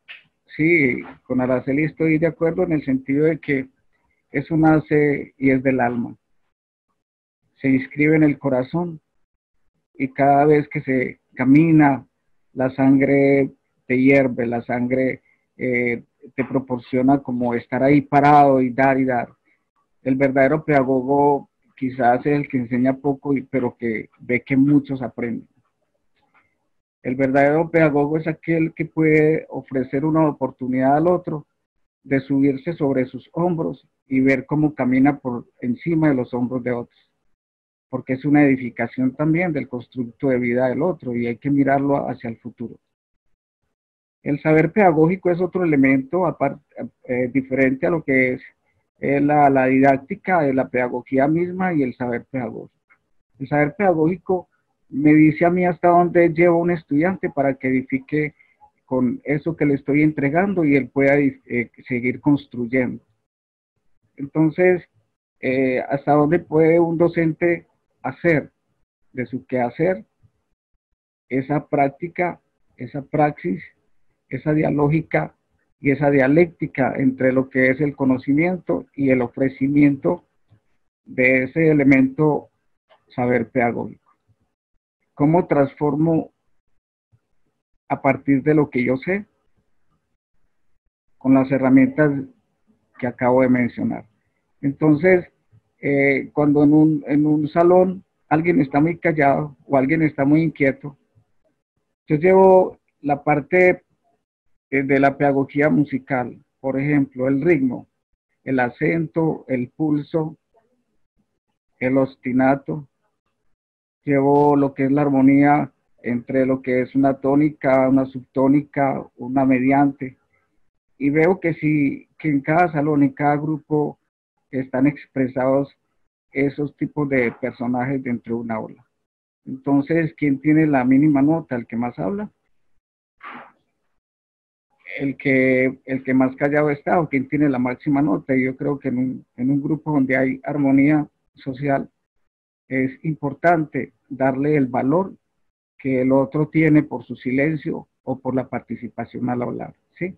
sí, con Araceli estoy de acuerdo en el sentido de que eso nace y es del alma. Se inscribe en el corazón y cada vez que se camina, la sangre te hierve, la sangre te proporciona como estar ahí parado y dar y dar. El verdadero pedagogo quizás es el que enseña poco, pero que ve que muchos aprenden. El verdadero pedagogo es aquel que puede ofrecer una oportunidad al otro de subirse sobre sus hombros y ver cómo camina por encima de los hombros de otros, porque es una edificación también del constructo de vida del otro y hay que mirarlo hacia el futuro. El saber pedagógico es otro elemento diferente a lo que es la didáctica de la pedagogía misma y el saber pedagógico. El saber pedagógico me dice a mí hasta dónde lleva un estudiante para que edifique con eso que le estoy entregando y él pueda seguir construyendo. Entonces, hasta dónde puede un docente hacer de su quehacer esa práctica, esa praxis, esa dialógica y esa dialéctica entre lo que es el conocimiento y el ofrecimiento de ese elemento saber pedagógico. ¿Cómo transformo a partir de lo que yo sé con las herramientas que acabo de mencionar? Entonces, cuando en un salón alguien está muy callado o alguien está muy inquieto, yo llevo la parte de la pedagogía musical, por ejemplo, el ritmo, el acento, el pulso, el ostinato. Llevo lo que es la armonía entre lo que es una tónica, una subtónica, una mediante. Y veo que en cada salón, en cada grupo, están expresados esos tipos de personajes dentro de una aula. Entonces, ¿quién tiene la mínima nota? ¿El que más habla? El que más callado está, o quién tiene la máxima nota. Y yo creo que en un grupo donde hay armonía social, es importante darle el valor que el otro tiene por su silencio o por la participación al hablar, ¿sí?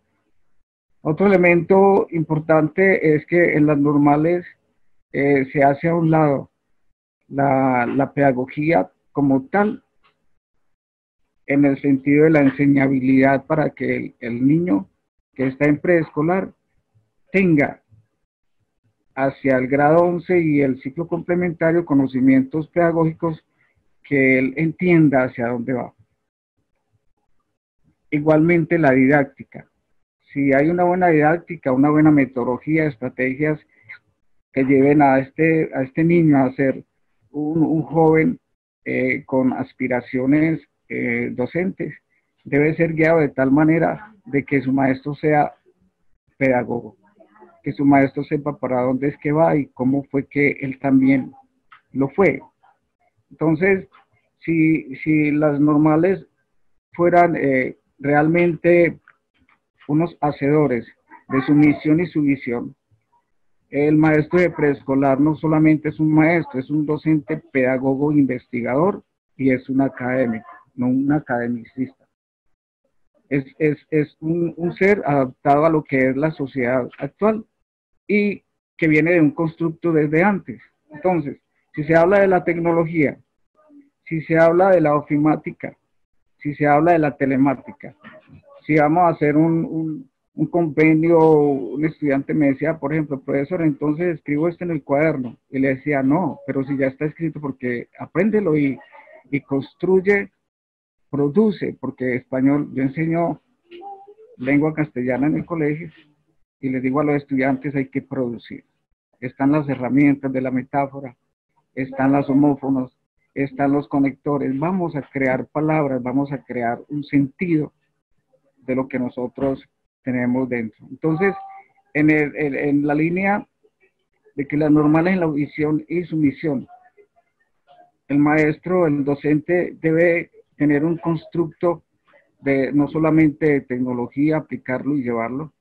Otro elemento importante es que en las normales se hace a un lado la pedagogía como tal, en el sentido de la enseñabilidad para que el niño que está en preescolar tenga hacia el grado 11 y el ciclo complementario conocimientos pedagógicos que él entienda hacia dónde va. Igualmente la didáctica. Si hay una buena didáctica, una buena metodología, estrategias que lleven a este niño a ser un joven con aspiraciones docentes, debe ser guiado de tal manera de que su maestro sea pedagogo, que su maestro sepa para dónde es que va y cómo fue que él también lo fue. Entonces, si las normales fueran realmente unos hacedores de su misión y su visión, el maestro de preescolar no solamente es un maestro, es un docente, pedagogo, investigador y es un académico, no un academicista. Es un ser adaptado a lo que es la sociedad actual y que viene de un constructo desde antes. Entonces, si se habla de la tecnología, si se habla de la ofimática, si se habla de la telemática, si vamos a hacer un convenio, un estudiante me decía, por ejemplo, profesor, entonces escribo esto en el cuaderno, y le decía, no, pero si ya está escrito, porque apréndelo y construye, produce, porque español, yo enseño lengua castellana en el colegio, y les digo a los estudiantes, hay que producir. Están las herramientas de la metáfora, están los homófonos, están los conectores, vamos a crear palabras, vamos a crear un sentido de lo que nosotros tenemos dentro. Entonces, en la línea de que las normales en la visión y su misión, el maestro, el docente debe tener un constructo de no solamente de tecnología, aplicarlo y llevarlo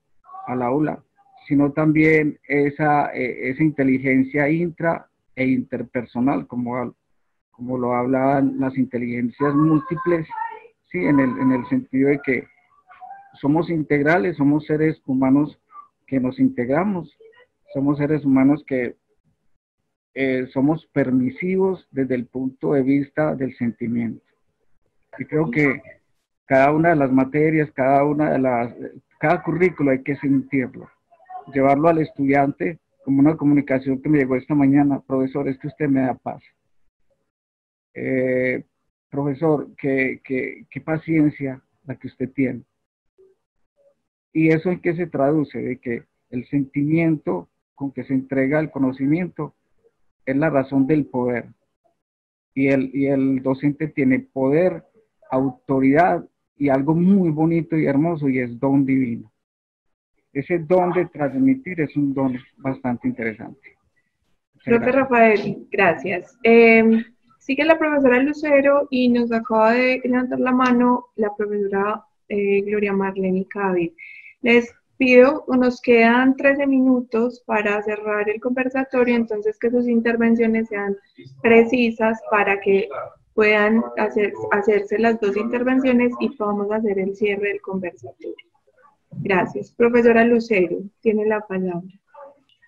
al aula, sino también esa inteligencia intra e interpersonal, como lo hablan las inteligencias múltiples, ¿sí? En el sentido de que somos integrales, somos seres humanos que nos integramos, somos seres humanos que somos permisivos desde el punto de vista del sentimiento. Y creo que cada una de las materias, cada currículo hay que sentirlo, llevarlo al estudiante, como una comunicación que me llegó esta mañana: profesor, es que usted me da paz. Profesor, qué paciencia la que usted tiene. ¿Y eso en qué se traduce? De que el sentimiento con que se entrega el conocimiento es la razón del poder. Y el docente tiene poder, autoridad y algo muy bonito y hermoso, y es don divino. Ese don de transmitir es un don bastante interesante. Profe Rafael, gracias. Sigue la profesora Lucero y nos acaba de levantar la mano la profesora Gloria Marlene Cávit. Les pido, nos quedan 13 minutos para cerrar el conversatorio, entonces que sus intervenciones sean precisas para que puedan hacerse las dos intervenciones y podamos hacer el cierre del conversatorio. Gracias. Profesora Lucero, tiene la palabra.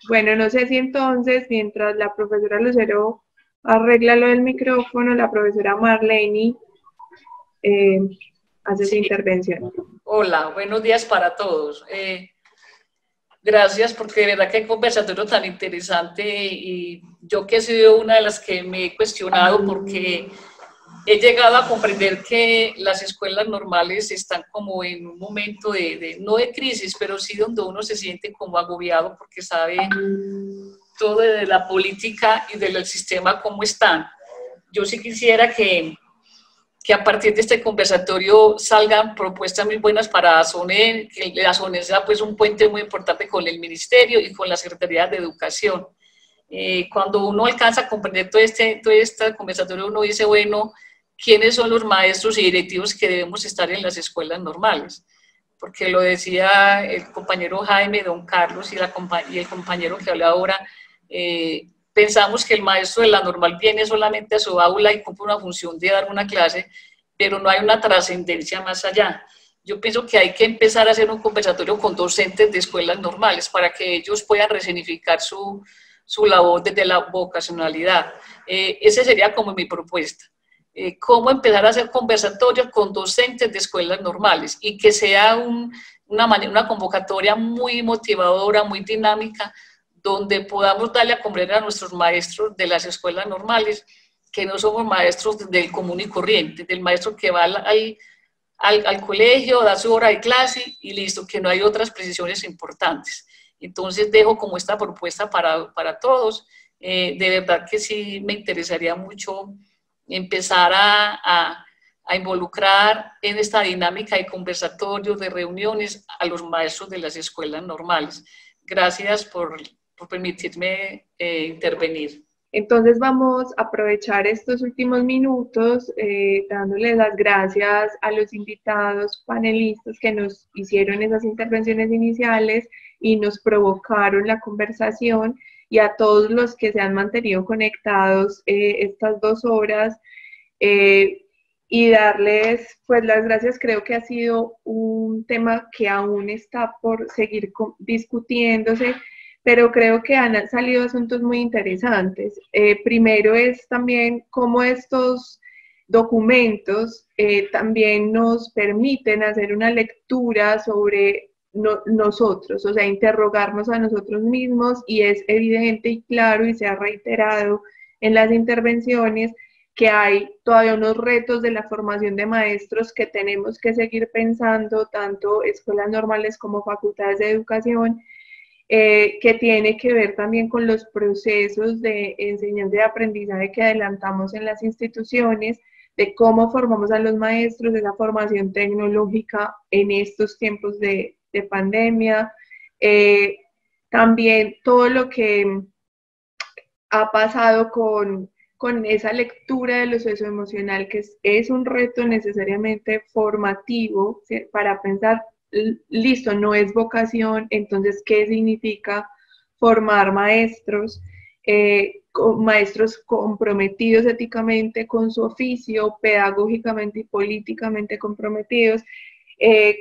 Bueno, no sé si entonces, mientras la profesora Lucero arregla lo del micrófono, la profesora Marlene hace su intervención. Hola, buenos días para todos. Gracias, porque de verdad que hay conversatorio tan interesante, y yo que he sido una de las que me he cuestionado, porque he llegado a comprender que las escuelas normales están como en un momento no de crisis, pero sí donde uno se siente como agobiado porque sabe todo de la política y del sistema cómo están. Yo sí quisiera que a partir de este conversatorio salgan propuestas muy buenas para ASONE, que la ASONE sea pues un puente muy importante con el Ministerio y con la Secretaría de Educación. Cuando uno alcanza a comprender todo este conversatorio, uno dice, bueno, ¿quiénes son los maestros y directivos que debemos estar en las escuelas normales? Porque lo decía el compañero Jaime, don Carlos, y el compañero que habla ahora, pensamos que el maestro de la normal viene solamente a su aula y cumple una función de dar una clase, pero no hay una trascendencia más allá. Yo pienso que hay que empezar a hacer un conversatorio con docentes de escuelas normales para que ellos puedan resignificar su labor desde la vocacionalidad. Esa sería como mi propuesta. Cómo empezar a hacer conversatorios con docentes de escuelas normales y que sea una convocatoria muy motivadora, muy dinámica, donde podamos darle a comprender a nuestros maestros de las escuelas normales que no somos maestros del común y corriente, del maestro que va al colegio, da su hora de clase y listo, que no hay otras precisiones importantes. Entonces dejo como esta propuesta para todos. De verdad que sí me interesaría mucho empezar a involucrar en esta dinámica de conversatorios, de reuniones, a los maestros de las escuelas normales. Gracias por permitirme intervenir. Entonces vamos a aprovechar estos últimos minutos dándole las gracias a los invitados panelistas que nos hicieron esas intervenciones iniciales y nos provocaron la conversación, y a todos los que se han mantenido conectados estas 2 horas y darles pues las gracias. Creo que ha sido un tema que aún está por seguir discutiéndose, pero creo que han salido asuntos muy interesantes. Primero es también cómo estos documentos también nos permiten hacer una lectura sobre nosotros, o sea, interrogarnos a nosotros mismos, y es evidente y claro, y se ha reiterado en las intervenciones, que hay todavía unos retos de la formación de maestros que tenemos que seguir pensando, tanto escuelas normales como facultades de educación, que tiene que ver también con los procesos de enseñanza y aprendizaje que adelantamos en las instituciones, de cómo formamos a los maestros, de esa formación tecnológica en estos tiempos de pandemia, también todo lo que ha pasado con esa lectura de lo socioemocional, que es un reto necesariamente formativo, ¿sí? Para pensar, listo, no es vocación, entonces, ¿qué significa formar maestros? Maestros comprometidos éticamente con su oficio, pedagógicamente y políticamente comprometidos.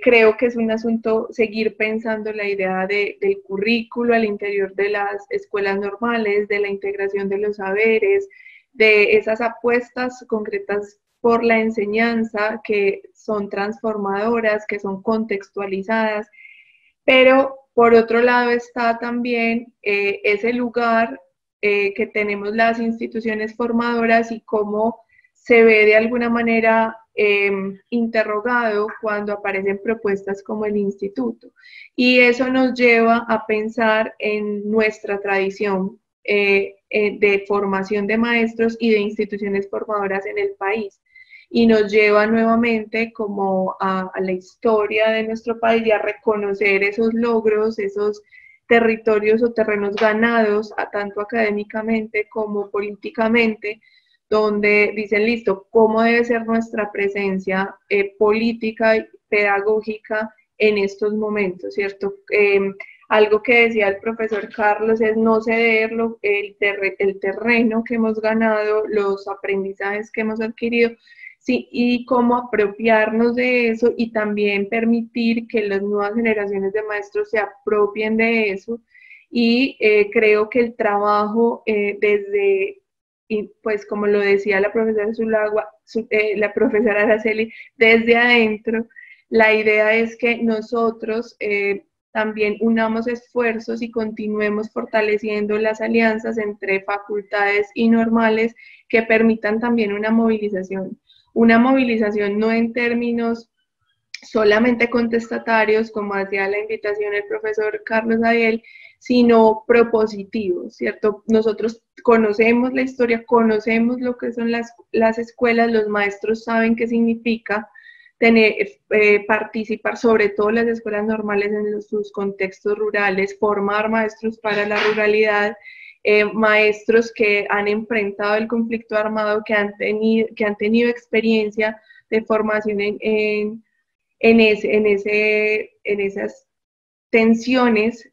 Creo que es un asunto seguir pensando la idea del currículo al interior de las escuelas normales, de la integración de los saberes, de esas apuestas concretas por la enseñanza que son transformadoras, que son contextualizadas, pero por otro lado está también ese lugar que tenemos las instituciones formadoras y cómo se ve de alguna manera interrogado cuando aparecen propuestas como el instituto. Y eso nos lleva a pensar en nuestra tradición de formación de maestros y de instituciones formadoras en el país. Y nos lleva nuevamente como a la historia de nuestro país y a reconocer esos logros, esos territorios o terrenos ganados, tanto académicamente como políticamente, donde dicen, listo, ¿cómo debe ser nuestra presencia política y pedagógica en estos momentos, ¿cierto? Algo que decía el profesor Carlos es no ceder el terreno que hemos ganado, los aprendizajes que hemos adquirido, sí, y cómo apropiarnos de eso y también permitir que las nuevas generaciones de maestros se apropien de eso. Y creo que el trabajo desde, y pues como lo decía la profesora Zulagua, la profesora Araceli, desde adentro, la idea es que nosotros también unamos esfuerzos y continuemos fortaleciendo las alianzas entre facultades y normales que permitan también una movilización no en términos solamente contestatarios, como hacía la invitación el profesor Carlos Adiel, sino propositivos, ¿cierto? Nosotros conocemos la historia, conocemos lo que son las escuelas, los maestros saben qué significa participar, sobre todo las escuelas normales en sus contextos rurales, formar maestros para la ruralidad, maestros que han enfrentado el conflicto armado, que han tenido experiencia de formación en esas tensiones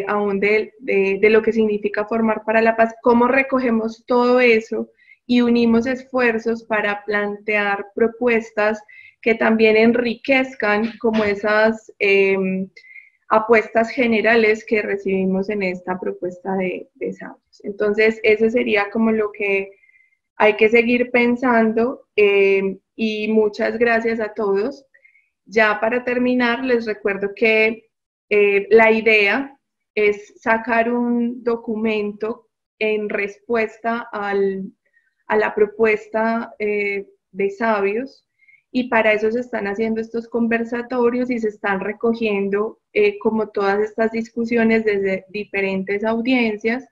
aún de lo que significa formar para la paz. ¿Cómo recogemos todo eso y unimos esfuerzos para plantear propuestas que también enriquezcan como esas apuestas generales que recibimos en esta propuesta de Sabios? Entonces, eso sería como lo que hay que seguir pensando, y muchas gracias a todos. Ya para terminar, les recuerdo que la idea es sacar un documento en respuesta a la propuesta de Sabios, y para eso se están haciendo estos conversatorios y se están recogiendo como todas estas discusiones desde diferentes audiencias.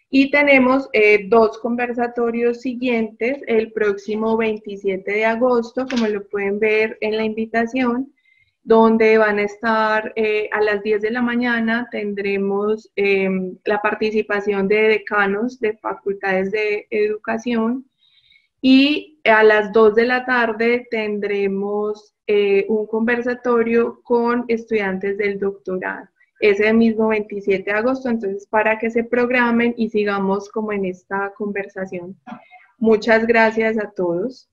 Y tenemos 2 conversatorios siguientes el próximo 27 de agosto, como lo pueden ver en la invitación, donde van a estar a las 10 de la mañana, tendremos la participación de decanos de facultades de educación, y a las 2 de la tarde tendremos un conversatorio con estudiantes del doctorado, ese mismo 27 de agosto, entonces para que se programen y sigamos como en esta conversación. Muchas gracias a todos.